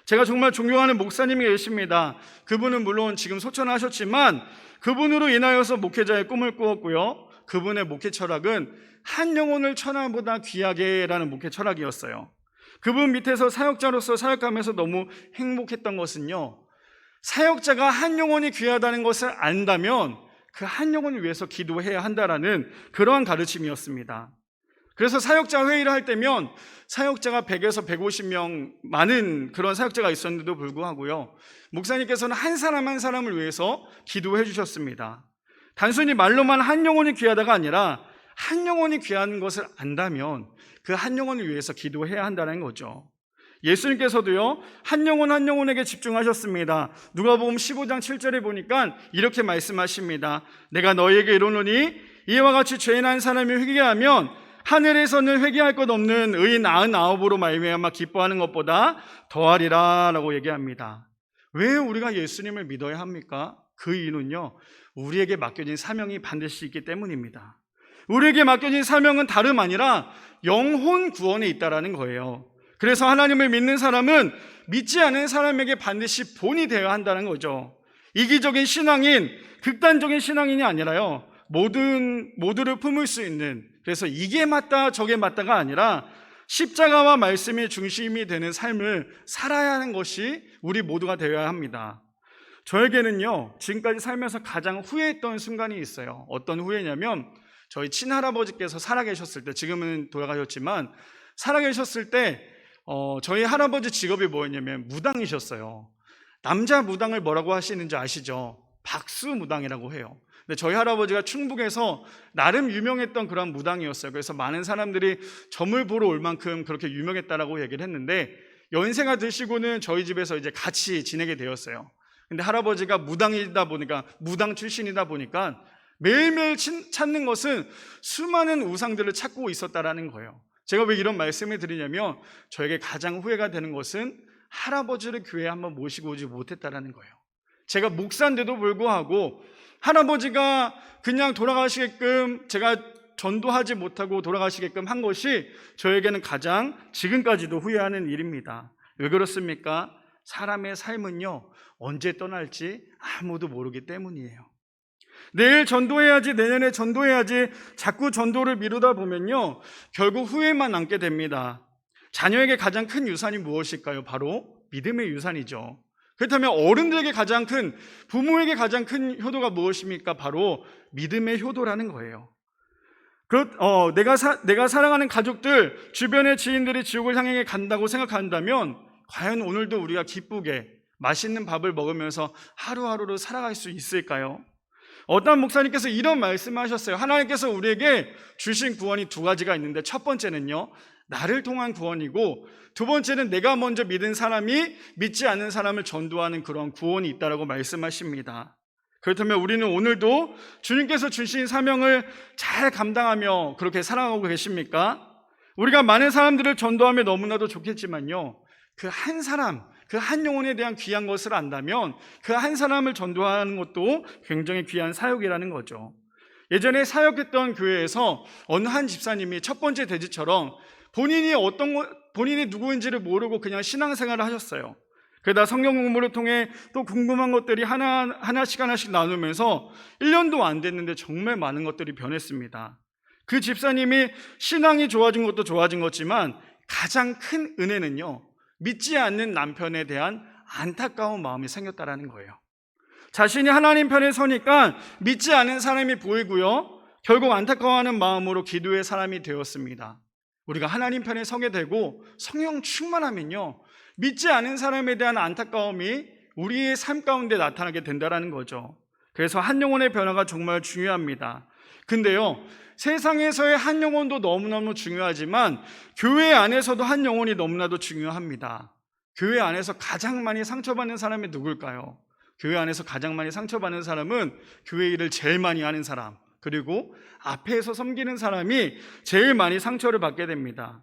제가 정말 존경하는 목사님이 계십니다. 그분은 물론 지금 소천하셨지만 그분으로 인하여서 목회자의 꿈을 꾸었고요, 그분의 목회 철학은 한 영혼을 천하보다 귀하게라는 목회 철학이었어요. 그분 밑에서 사역자로서 사역하면서 너무 행복했던 것은요, 사역자가 한 영혼이 귀하다는 것을 안다면 그 한 영혼을 위해서 기도해야 한다라는 그러한 가르침이었습니다. 그래서 사역자 회의를 할 때면 사역자가 100에서 150명 많은 그런 사역자가 있었는데도 불구하고요, 목사님께서는 한 사람 한 사람을 위해서 기도해 주셨습니다. 단순히 말로만 한 영혼이 귀하다가 아니라 한 영혼이 귀한 것을 안다면 그 한 영혼을 위해서 기도해야 한다는 거죠. 예수님께서도요, 한 영혼 한 영혼에게 집중하셨습니다. 누가복음 15장 7절에 보니까 이렇게 말씀하십니다. 내가 너희에게 이르노니 이와 같이 죄인 한 사람이 회개하면 하늘에서는 회개할 것 없는 의인 99으로 말미암아 기뻐하는 것보다 더하리라 라고 얘기합니다. 왜 우리가 예수님을 믿어야 합니까? 그 이유는요, 우리에게 맡겨진 사명이 반드시 있기 때문입니다. 우리에게 맡겨진 사명은 다름 아니라 영혼 구원에 있다라는 거예요. 그래서 하나님을 믿는 사람은 믿지 않은 사람에게 반드시 본이 되어야 한다는 거죠. 이기적인 신앙인, 극단적인 신앙인이 아니라요, 모두를 품을 수 있는, 그래서 이게 맞다 저게 맞다가 아니라 십자가와 말씀이 중심이 되는 삶을 살아야 하는 것이 우리 모두가 되어야 합니다. 저에게는요, 지금까지 살면서 가장 후회했던 순간이 있어요. 어떤 후회냐면, 저희 친할아버지께서 살아계셨을 때, 지금은 돌아가셨지만 살아계셨을 때 저희 할아버지 직업이 뭐였냐면 무당이셨어요. 남자 무당을 뭐라고 하시는지 아시죠? 박수무당이라고 해요. 근데 저희 할아버지가 충북에서 나름 유명했던 그런 무당이었어요. 그래서 많은 사람들이 점을 보러 올 만큼 그렇게 유명했다라고 얘기를 했는데, 연세가 드시고는 저희 집에서 이제 같이 지내게 되었어요. 근데 할아버지가 무당이다 보니까, 무당 출신이다 보니까 매일매일 찾는 것은 수많은 우상들을 찾고 있었다라는 거예요. 제가 왜 이런 말씀을 드리냐면, 저에게 가장 후회가 되는 것은 할아버지를 교회에 한번 모시고 오지 못했다라는 거예요. 제가 목사인데도 불구하고 할아버지가 그냥 돌아가시게끔, 제가 전도하지 못하고 돌아가시게끔 한 것이 저에게는 가장 지금까지도 후회하는 일입니다. 왜 그렇습니까? 사람의 삶은요, 언제 떠날지 아무도 모르기 때문이에요. 내일 전도해야지, 내년에 전도해야지 자꾸 전도를 미루다 보면요, 결국 후회만 남게 됩니다. 자녀에게 가장 큰 유산이 무엇일까요? 바로 믿음의 유산이죠. 그렇다면 어른들에게 가장 큰, 부모에게 가장 큰 효도가 무엇입니까? 바로 믿음의 효도라는 거예요. 내가 사랑하는 가족들, 주변의 지인들이 지옥을 향해 간다고 생각한다면 과연 오늘도 우리가 기쁘게 맛있는 밥을 먹으면서 하루하루를 살아갈 수 있을까요? 어떤 목사님께서 이런 말씀을 하셨어요. 하나님께서 우리에게 주신 구원이 두 가지가 있는데, 첫 번째는요, 나를 통한 구원이고, 두 번째는 내가 먼저 믿은 사람이 믿지 않는 사람을 전도하는 그런 구원이 있다라고 말씀하십니다. 그렇다면 우리는 오늘도 주님께서 주신 사명을 잘 감당하며 그렇게 살아가고 계십니까? 우리가 많은 사람들을 전도하면 너무나도 좋겠지만요, 그 한 사람, 그 한 영혼에 대한 귀한 것을 안다면 그 한 사람을 전도하는 것도 굉장히 귀한 사역이라는 거죠. 예전에 사역했던 교회에서 어느 한 집사님이 첫 번째 대지처럼 본인이 누구인지를 모르고 그냥 신앙생활을 하셨어요. 그러다 성경 공부를 통해 또 궁금한 것들이 하나씩 나누면서 1년도 안 됐는데 정말 많은 것들이 변했습니다. 그 집사님이 신앙이 좋아진 것도 좋아진 거지만 가장 큰 은혜는요, 믿지 않는 남편에 대한 안타까운 마음이 생겼다라는 거예요. 자신이 하나님 편에 서니까 믿지 않는 사람이 보이고요, 결국 안타까워하는 마음으로 기도의 사람이 되었습니다. 우리가 하나님 편에 서게 되고 성령 충만하면요, 믿지 않은 사람에 대한 안타까움이 우리의 삶 가운데 나타나게 된다는 거죠. 그래서 한 영혼의 변화가 정말 중요합니다. 근데요, 세상에서의 한 영혼도 너무너무 중요하지만 교회 안에서도 한 영혼이 너무나도 중요합니다. 교회 안에서 가장 많이 상처받는 사람이 누굴까요? 교회 안에서 가장 많이 상처받는 사람은 교회 일을 제일 많이 하는 사람, 그리고 앞에서 섬기는 사람이 제일 많이 상처를 받게 됩니다.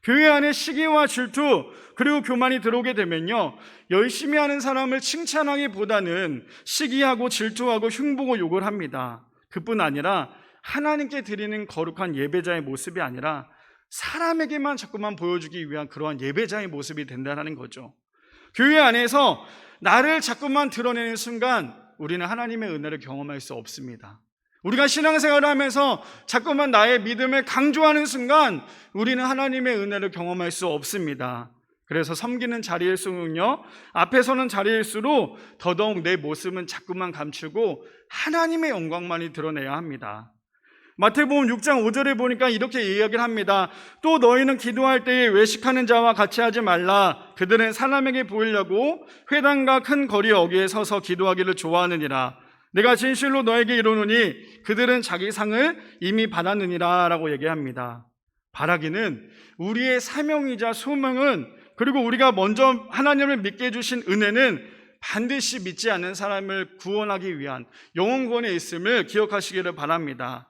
교회 안에 시기와 질투 그리고 교만이 들어오게 되면요, 열심히 하는 사람을 칭찬하기보다는 시기하고 질투하고 흉보고 욕을 합니다. 그뿐 아니라 하나님께 드리는 거룩한 예배자의 모습이 아니라 사람에게만 자꾸만 보여주기 위한 그러한 예배자의 모습이 된다는 거죠. 교회 안에서 나를 자꾸만 드러내는 순간 우리는 하나님의 은혜를 경험할 수 없습니다. 우리가 신앙생활을 하면서 자꾸만 나의 믿음을 강조하는 순간 우리는 하나님의 은혜를 경험할 수 없습니다. 그래서 섬기는 자리일수록요, 앞에 서는 자리일수록 더더욱 내 모습은 자꾸만 감추고 하나님의 영광만이 드러내야 합니다. 마태복음 6장 5절에 보니까 이렇게 이야기를 합니다. 또 너희는 기도할 때에 외식하는 자와 같이 하지 말라. 그들은 사람에게 보이려고 회당과 큰 거리 어귀에 서서 기도하기를 좋아하느니라. 내가 진실로 너에게 이르노니 그들은 자기 상을 이미 받았느니라 라고 얘기합니다. 바라기는 우리의 사명이자 소명은, 그리고 우리가 먼저 하나님을 믿게 해주신 은혜는 반드시 믿지 않는 사람을 구원하기 위한 영혼권에 있음을 기억하시기를 바랍니다.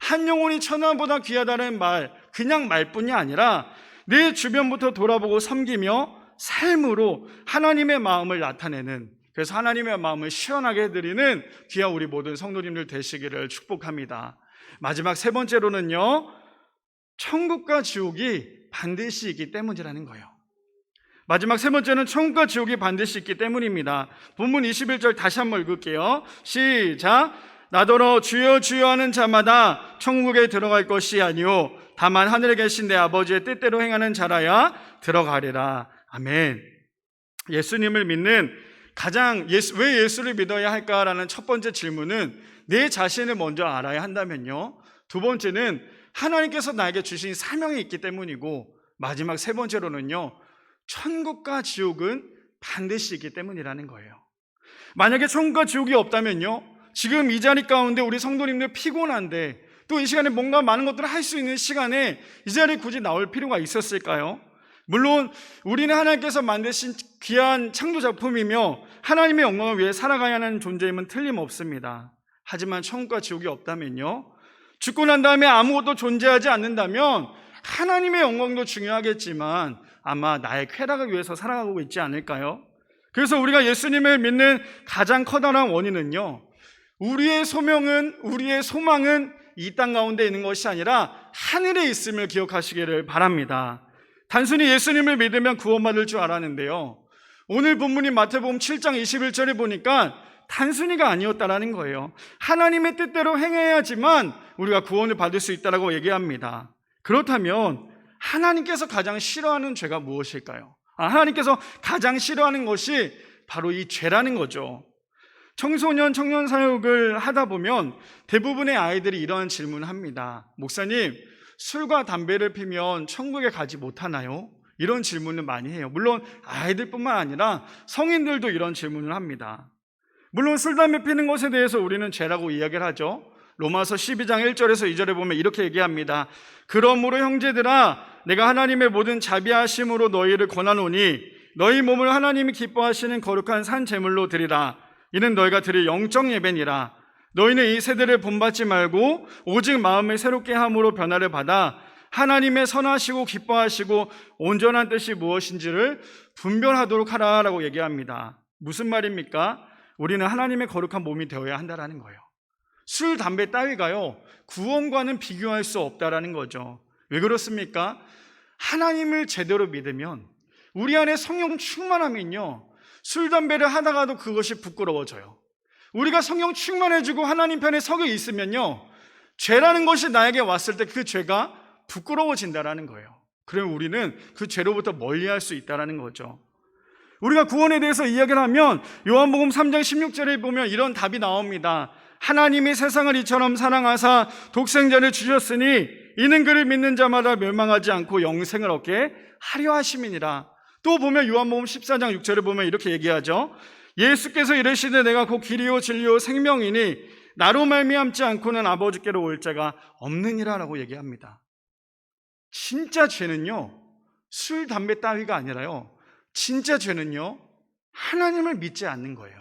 한 영혼이 천하보다 귀하다는 말, 그냥 말뿐이 아니라 내 주변부터 돌아보고 섬기며 삶으로 하나님의 마음을 나타내는, 그래서 하나님의 마음을 시원하게 해드리는 귀한 우리 모든 성도님들 되시기를 축복합니다. 마지막 세 번째로는요, 천국과 지옥이 반드시 있기 때문이라는 거예요. 마지막 세 번째는 천국과 지옥이 반드시 있기 때문입니다. 본문 21절 다시 한번 읽을게요. 시작. 나더러 주여 주여 하는 자마다 천국에 들어갈 것이 아니요 다만 하늘에 계신 내 아버지의 뜻대로 행하는 자라야 들어가리라. 아멘. 예수님을 믿는 왜 예수를 믿어야 할까라는 첫 번째 질문은 내 자신을 먼저 알아야 한다면요, 두 번째는 하나님께서 나에게 주신 사명이 있기 때문이고, 마지막 세 번째로는요, 천국과 지옥은 반드시 있기 때문이라는 거예요. 만약에 천국과 지옥이 없다면요, 지금 이 자리 가운데 우리 성도님들 피곤한데 또 이 시간에 뭔가 많은 것들을 할 수 있는 시간에 이 자리에 굳이 나올 필요가 있었을까요? 물론 우리는 하나님께서 만드신 귀한 창조 작품이며 하나님의 영광을 위해 살아가야 하는 존재임은 틀림없습니다. 하지만 천국과 지옥이 없다면요, 죽고 난 다음에 아무것도 존재하지 않는다면 하나님의 영광도 중요하겠지만 아마 나의 쾌락을 위해서 살아가고 있지 않을까요? 그래서 우리가 예수님을 믿는 가장 커다란 원인은요, 우리의 소망은 이 땅 가운데 있는 것이 아니라 하늘에 있음을 기억하시기를 바랍니다. 단순히 예수님을 믿으면 구원받을 줄 알았는데요, 오늘 본문인 마태복음 7장 21절에 보니까 단순히가 아니었다라는 거예요. 하나님의 뜻대로 행해야지만 우리가 구원을 받을 수 있다라고 얘기합니다. 그렇다면 하나님께서 가장 싫어하는 죄가 무엇일까요? 하나님께서 가장 싫어하는 것이 바로 이 죄라는 거죠. 청소년, 청년 사역을 하다 보면 대부분의 아이들이 이러한 질문을 합니다. 목사님, 술과 담배를 피면 천국에 가지 못하나요? 이런 질문을 많이 해요. 물론 아이들뿐만 아니라 성인들도 이런 질문을 합니다. 물론 술, 담배 피는 것에 대해서 우리는 죄라고 이야기를 하죠. 로마서 12장 1절에서 2절에 보면 이렇게 얘기합니다. 그러므로 형제들아, 내가 하나님의 모든 자비하심으로 너희를 권하노니 너희 몸을 하나님이 기뻐하시는 거룩한 산 제물로 드리라. 이는 너희가 드릴 영적 예배니라. 너희는 이 세대를 본받지 말고 오직 마음을 새롭게 함으로 변화를 받아 하나님의 선하시고 기뻐하시고 온전한 뜻이 무엇인지를 분별하도록 하라라고 얘기합니다. 무슨 말입니까? 우리는 하나님의 거룩한 몸이 되어야 한다라는 거예요. 술, 담배 따위가요, 구원과는 비교할 수 없다라는 거죠. 왜 그렇습니까? 하나님을 제대로 믿으면, 우리 안에 성령 충만하면요, 술, 담배를 하다가도 그것이 부끄러워져요. 우리가 성령 충만해지고 하나님 편에 서게 있으면요, 죄라는 것이 나에게 왔을 때 그 죄가 부끄러워진다라는 거예요. 그럼 우리는 그 죄로부터 멀리할 수 있다라는 거죠. 우리가 구원에 대해서 이야기를 하면 요한복음 3장 16절에 보면 이런 답이 나옵니다. 하나님이 세상을 이처럼 사랑하사 독생자를 주셨으니 이는 그를 믿는 자마다 멸망하지 않고 영생을 얻게 하려 하심이니라. 또 보면 요한복음 14장 6절에 보면 이렇게 얘기하죠. 예수께서 이르시되 내가 곧 길이요 진리요 생명이니 나로 말미암지 않고는 아버지께로 올 자가 없느니라 라고 얘기합니다. 진짜 죄는요, 술, 담배 따위가 아니라요, 진짜 죄는요, 하나님을 믿지 않는 거예요.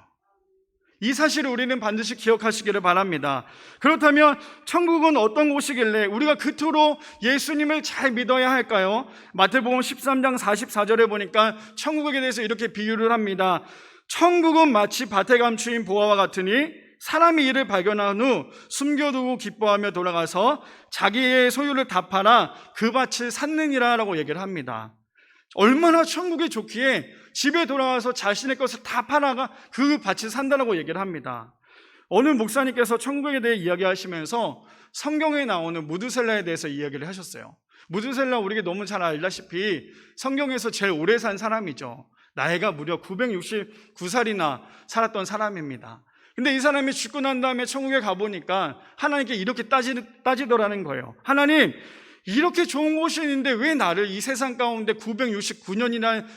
이 사실을 우리는 반드시 기억하시기를 바랍니다. 그렇다면 천국은 어떤 곳이길래 우리가 그토록 예수님을 잘 믿어야 할까요? 마태복음 13장 44절에 보니까 천국에 대해서 이렇게 비유를 합니다. 천국은 마치 밭에 감추인 보화와 같으니 사람이 이를 발견한 후 숨겨두고 기뻐하며 돌아가서 자기의 소유를 다 팔아 그 밭을 샀느니라 라고 얘기를 합니다. 얼마나 천국이 좋기에 집에 돌아와서 자신의 것을 다 팔아가 그 밭을 산다라고 얘기를 합니다. 어느 목사님께서 천국에 대해 이야기하시면서 성경에 나오는 무드셀라에 대해서 이야기를 하셨어요. 무드셀라 우리가 너무 잘 알다시피 성경에서 제일 오래 산 사람이죠. 나이가 무려 969살이나 살았던 사람입니다. 근데 이 사람이 죽고 난 다음에 천국에 가보니까 하나님께 이렇게 따지더라는 거예요. 하나님, 이렇게 좋은 곳이 있는데 왜 나를 이 세상 가운데 969년이나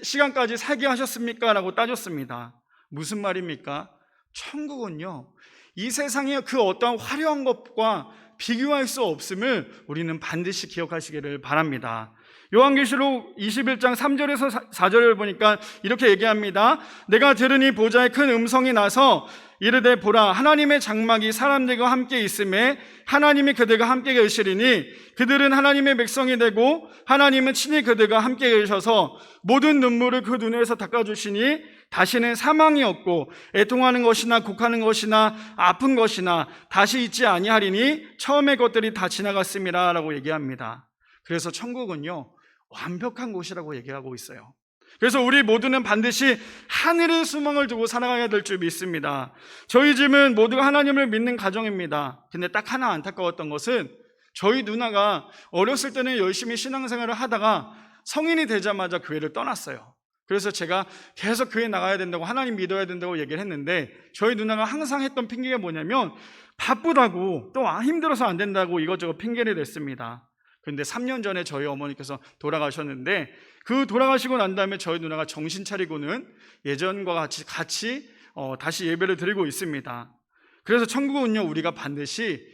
시간까지 살게 하셨습니까? 라고 따졌습니다. 무슨 말입니까? 천국은요, 이 세상의 그 어떠한 화려한 것과 비교할 수 없음을 우리는 반드시 기억하시기를 바랍니다. 요한계시록 21장 3절에서 4절을 보니까 이렇게 얘기합니다. 내가 들으니 보좌에 큰 음성이 나서 이르되 보라 하나님의 장막이 사람들과 함께 있음에 하나님이 그들과 함께 계시리니 그들은 하나님의 백성이 되고 하나님은 친히 그들과 함께 계셔서 모든 눈물을 그 눈에서 닦아주시니 다시는 사망이 없고 애통하는 것이나 곡하는 것이나 아픈 것이나 다시 있지 아니하리니 처음의 것들이 다 지나갔음이라 라고 얘기합니다. 그래서 천국은요, 완벽한 곳이라고 얘기하고 있어요. 그래서 우리 모두는 반드시 하늘의 소망을 두고 살아가야 될 줄 믿습니다. 저희 집은 모두가 하나님을 믿는 가정입니다. 근데 딱 하나 안타까웠던 것은 저희 누나가 어렸을 때는 열심히 신앙생활을 하다가 성인이 되자마자 교회를 떠났어요. 그래서 제가 계속 교회 나가야 된다고, 하나님 믿어야 된다고 얘기를 했는데 저희 누나가 항상 했던 핑계가 뭐냐면 바쁘다고, 또 힘들어서 안 된다고 이것저것 핑계를 냈습니다. 그런데 3년 전에 저희 어머니께서 돌아가셨는데 그 돌아가시고 난 다음에 저희 누나가 정신 차리고는 예전과 같이 다시 예배를 드리고 있습니다. 그래서 천국은요, 우리가 반드시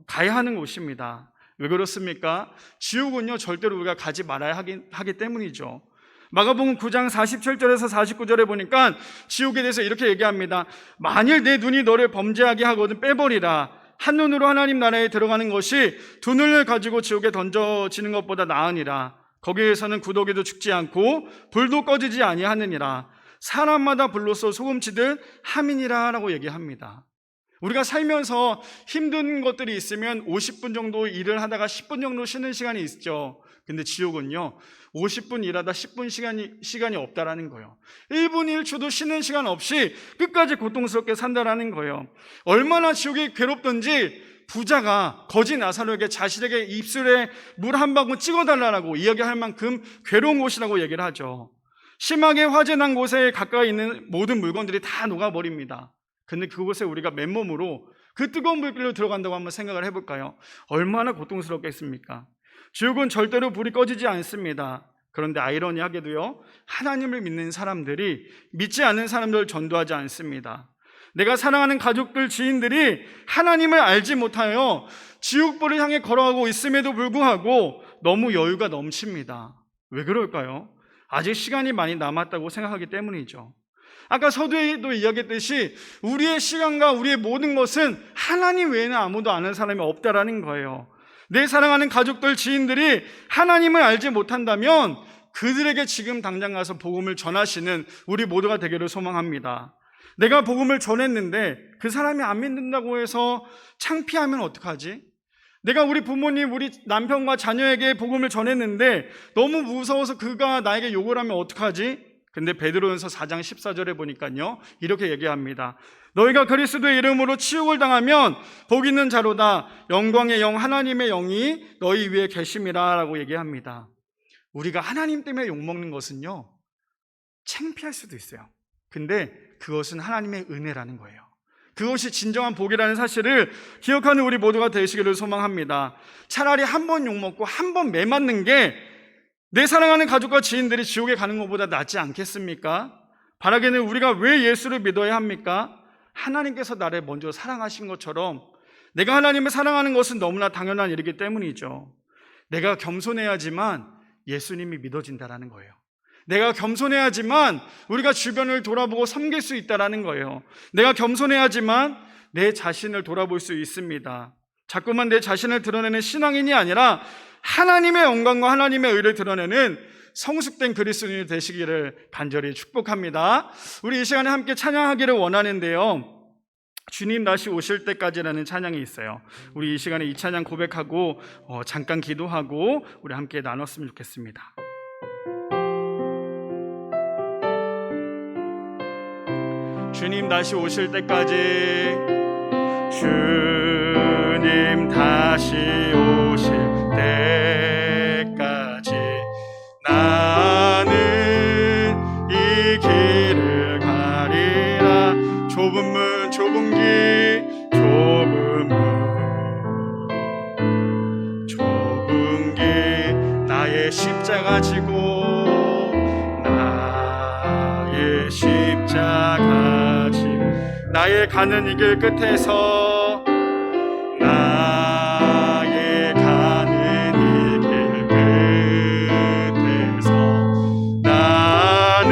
가야 하는 곳입니다. 왜 그렇습니까? 지옥은요, 절대로 우리가 가지 말아야 하기 때문이죠. 마가복음 9장 47절에서 49절에 보니까 지옥에 대해서 이렇게 얘기합니다. 만일 내 눈이 너를 범죄하게 하거든 빼버리라. 한 눈으로 하나님 나라에 들어가는 것이 두 눈을 가지고 지옥에 던져지는 것보다 나으니라. 거기에서는 구더기도 죽지 않고 불도 꺼지지 아니하느니라. 사람마다 불로써 소금치듯 함이니라 라고 얘기합니다. 우리가 살면서 힘든 것들이 있으면 50분 정도 일을 하다가 10분 정도 쉬는 시간이 있죠. 근데 지옥은요, 50분 일하다 10분 시간이 없다라는 거예요. 1분 1초도 쉬는 시간 없이 끝까지 고통스럽게 산다라는 거예요. 얼마나 지옥이 괴롭던지 부자가 거지 나사로에게 자신에게 입술에 물 한 방울 찍어달라고 이야기할 만큼 괴로운 곳이라고 얘기를 하죠. 심하게 화재 난 곳에 가까이 있는 모든 물건들이 다 녹아버립니다. 근데 그곳에 우리가 맨몸으로 그 뜨거운 불길로 들어간다고 한번 생각을 해볼까요? 얼마나 고통스럽겠습니까? 지옥은 절대로 불이 꺼지지 않습니다. 그런데 아이러니하게도요, 하나님을 믿는 사람들이 믿지 않는 사람들을 전도하지 않습니다. 내가 사랑하는 가족들, 지인들이 하나님을 알지 못하여 지옥불을 향해 걸어가고 있음에도 불구하고 너무 여유가 넘칩니다. 왜 그럴까요? 아직 시간이 많이 남았다고 생각하기 때문이죠. 아까 서두에도 이야기했듯이 우리의 시간과 우리의 모든 것은 하나님 외에는 아무도 아는 사람이 없다라는 거예요. 내 사랑하는 가족들, 지인들이 하나님을 알지 못한다면 그들에게 지금 당장 가서 복음을 전하시는 우리 모두가 되기를 소망합니다. 내가 복음을 전했는데 그 사람이 안 믿는다고 해서 창피하면 어떡하지? 내가 우리 부모님, 우리 남편과 자녀에게 복음을 전했는데 너무 무서워서 그가 나에게 욕을 하면 어떡하지? 근데 베드로전서 4장 14절에 보니까요, 이렇게 얘기합니다. 너희가 그리스도의 이름으로 치욕을 당하면 복 있는 자로다. 영광의 영 하나님의 영이 너희 위에 계심이라 라고 얘기합니다. 우리가 하나님 때문에 욕먹는 것은요, 창피할 수도 있어요. 근데 그것은 하나님의 은혜라는 거예요. 그것이 진정한 복이라는 사실을 기억하는 우리 모두가 되시기를 소망합니다. 차라리 한 번 욕먹고 한 번 매맞는 게 내 사랑하는 가족과 지인들이 지옥에 가는 것보다 낫지 않겠습니까? 바라기는 우리가 왜 예수를 믿어야 합니까? 하나님께서 나를 먼저 사랑하신 것처럼 내가 하나님을 사랑하는 것은 너무나 당연한 일이기 때문이죠. 내가 겸손해야지만 예수님이 믿어진다라는 거예요. 내가 겸손해야지만 우리가 주변을 돌아보고 섬길 수 있다라는 거예요. 내가 겸손해야지만 내 자신을 돌아볼 수 있습니다. 자꾸만 내 자신을 드러내는 신앙인이 아니라 하나님의 영광과 하나님의 의를 드러내는 성숙된 그리스도인이 되시기를 간절히 축복합니다. 우리 이 시간에 함께 찬양하기를 원하는데요, 주님 다시 오실 때까지라는 찬양이 있어요. 우리 이 시간에 이 찬양 고백하고 잠깐 기도하고 우리 함께 나눴으면 좋겠습니다. 주님 다시 오실 때까지, 주님 다시 오실 때까지 나는 이 길을 가리라. 좁은 문, 좁은 길, 좁은 길, 나의 십자가 지고, 나의 십자가 지고, 나의 가는 이 길 끝에서, 나의 가는 이 길 끝에서 나는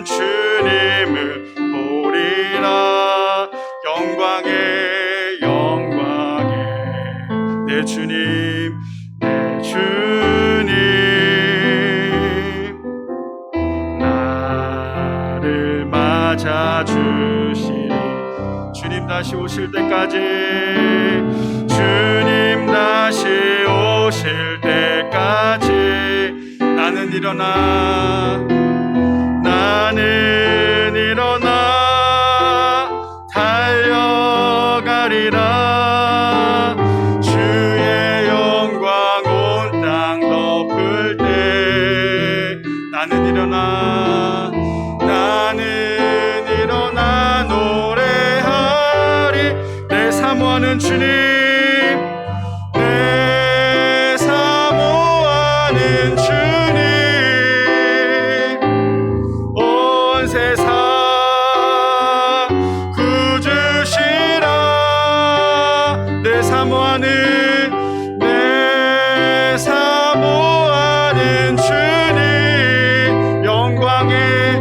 주님을 보리라. 영광의 영광의 내 주님, 내 주님, 나를 맞아주시리. 주님 다시 오실 때까지, 주님 다시 오실 때까지 나는 일어나, 나는 일어나 달려가리라. 주의 영광 온 땅 덮을 때 나는 일어나, 나는 일어나 노래하리. 내 사모하는 주님, 내 사모하는 주님, 온 세상 구주시라. 내 사모하는, 내 사모하는 주님, 영광의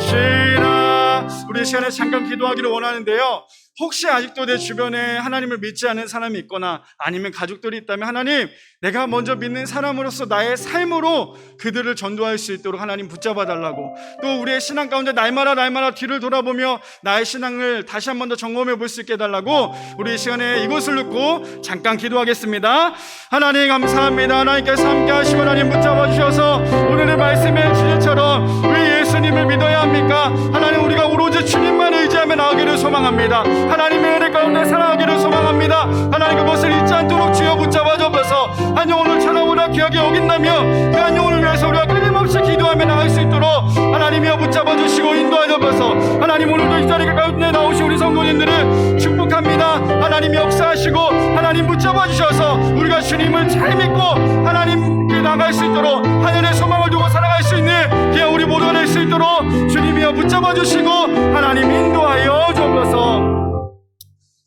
왕이시라. 우리 이 시간에 잠깐 기도하기를 원하는데요, 혹시 아직도 내 주변에 하나님을 믿지 않는 사람이 있거나 아니면 가족들이 있다면, 하나님, 내가 먼저 믿는 사람으로서 나의 삶으로 그들을 전도할 수 있도록 하나님 붙잡아 달라고, 또 우리의 신앙 가운데 날마다 뒤를 돌아보며 나의 신앙을 다시 한 번 더 점검해 볼 수 있게 해달라고 우리 이 시간에 이것을 놓고 잠깐 기도하겠습니다. 하나님 감사합니다. 하나님께서 함께 하시고 하나님 붙잡아 주셔서 오늘의 말씀의 주제처럼 왜 예수님을 믿어야 합니까? 하나님, 우리가 오로지 주님만 의지하며 나아가기를 소망합니다. 하나님의 은혜 가운데 살아가기를 소망합니다. 하나님, 그것을 잊지 않도록 주여 붙잡아 주옵소서. 한 영혼을 찾아오라 귀하게 여긴다며 그 한 영혼을 위해서 우리가 끊임없이 기도하며 나갈 수 있도록 하나님이여 붙잡아 주시고 인도하여 주옵소서. 하나님, 오늘도 이 자리 가운데 나오신 우리 성도님들을 축복합니다. 하나님 역사하시고 하나님 붙잡아 주셔서 우리가 주님을 잘 믿고 하나님께 나갈 수 있도록, 하늘의 소망을 두고 살아갈 수 있는 귀한 우리 모두가 될 수 있도록 주님이여 붙잡아 주시고 하나님 인도하여 주옵소서.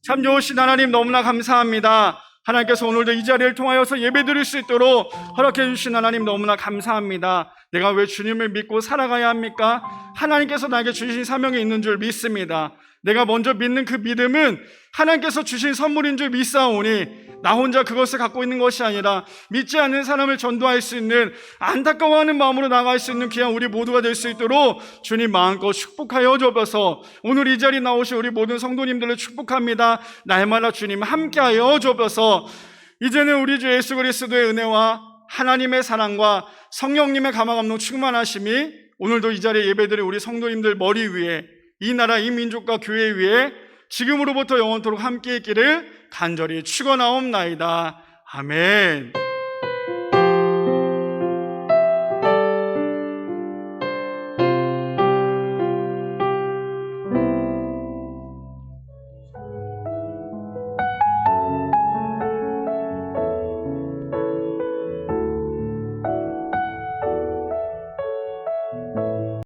참 좋으신 하나님, 너무나 감사합니다. 하나님께서 오늘도 이 자리를 통하여서 예배드릴 수 있도록 허락해 주신 하나님, 너무나 감사합니다. 내가 왜 주님을 믿고 살아가야 합니까? 하나님께서 나에게 주신 사명이 있는 줄 믿습니다. 내가 먼저 믿는 그 믿음은 하나님께서 주신 선물인 줄 믿사오니 나 혼자 그것을 갖고 있는 것이 아니라 믿지 않는 사람을 전도할 수 있는, 안타까워하는 마음으로 나갈 수 있는 귀한 우리 모두가 될 수 있도록 주님 마음껏 축복하여 주옵소서. 오늘 이 자리에 나오신 우리 모든 성도님들을 축복합니다. 날마다 주님 함께하여 주옵소서. 이제는 우리 주 예수 그리스도의 은혜와 하나님의 사랑과 성령님의 감화감동 충만하심이 오늘도 이 자리에 예배드린 우리 성도님들 머리 위에, 이 나라 이 민족과 교회 위에 지금으로부터 영원토록 함께 있기를 간절히 축원하옵나이다. 아멘.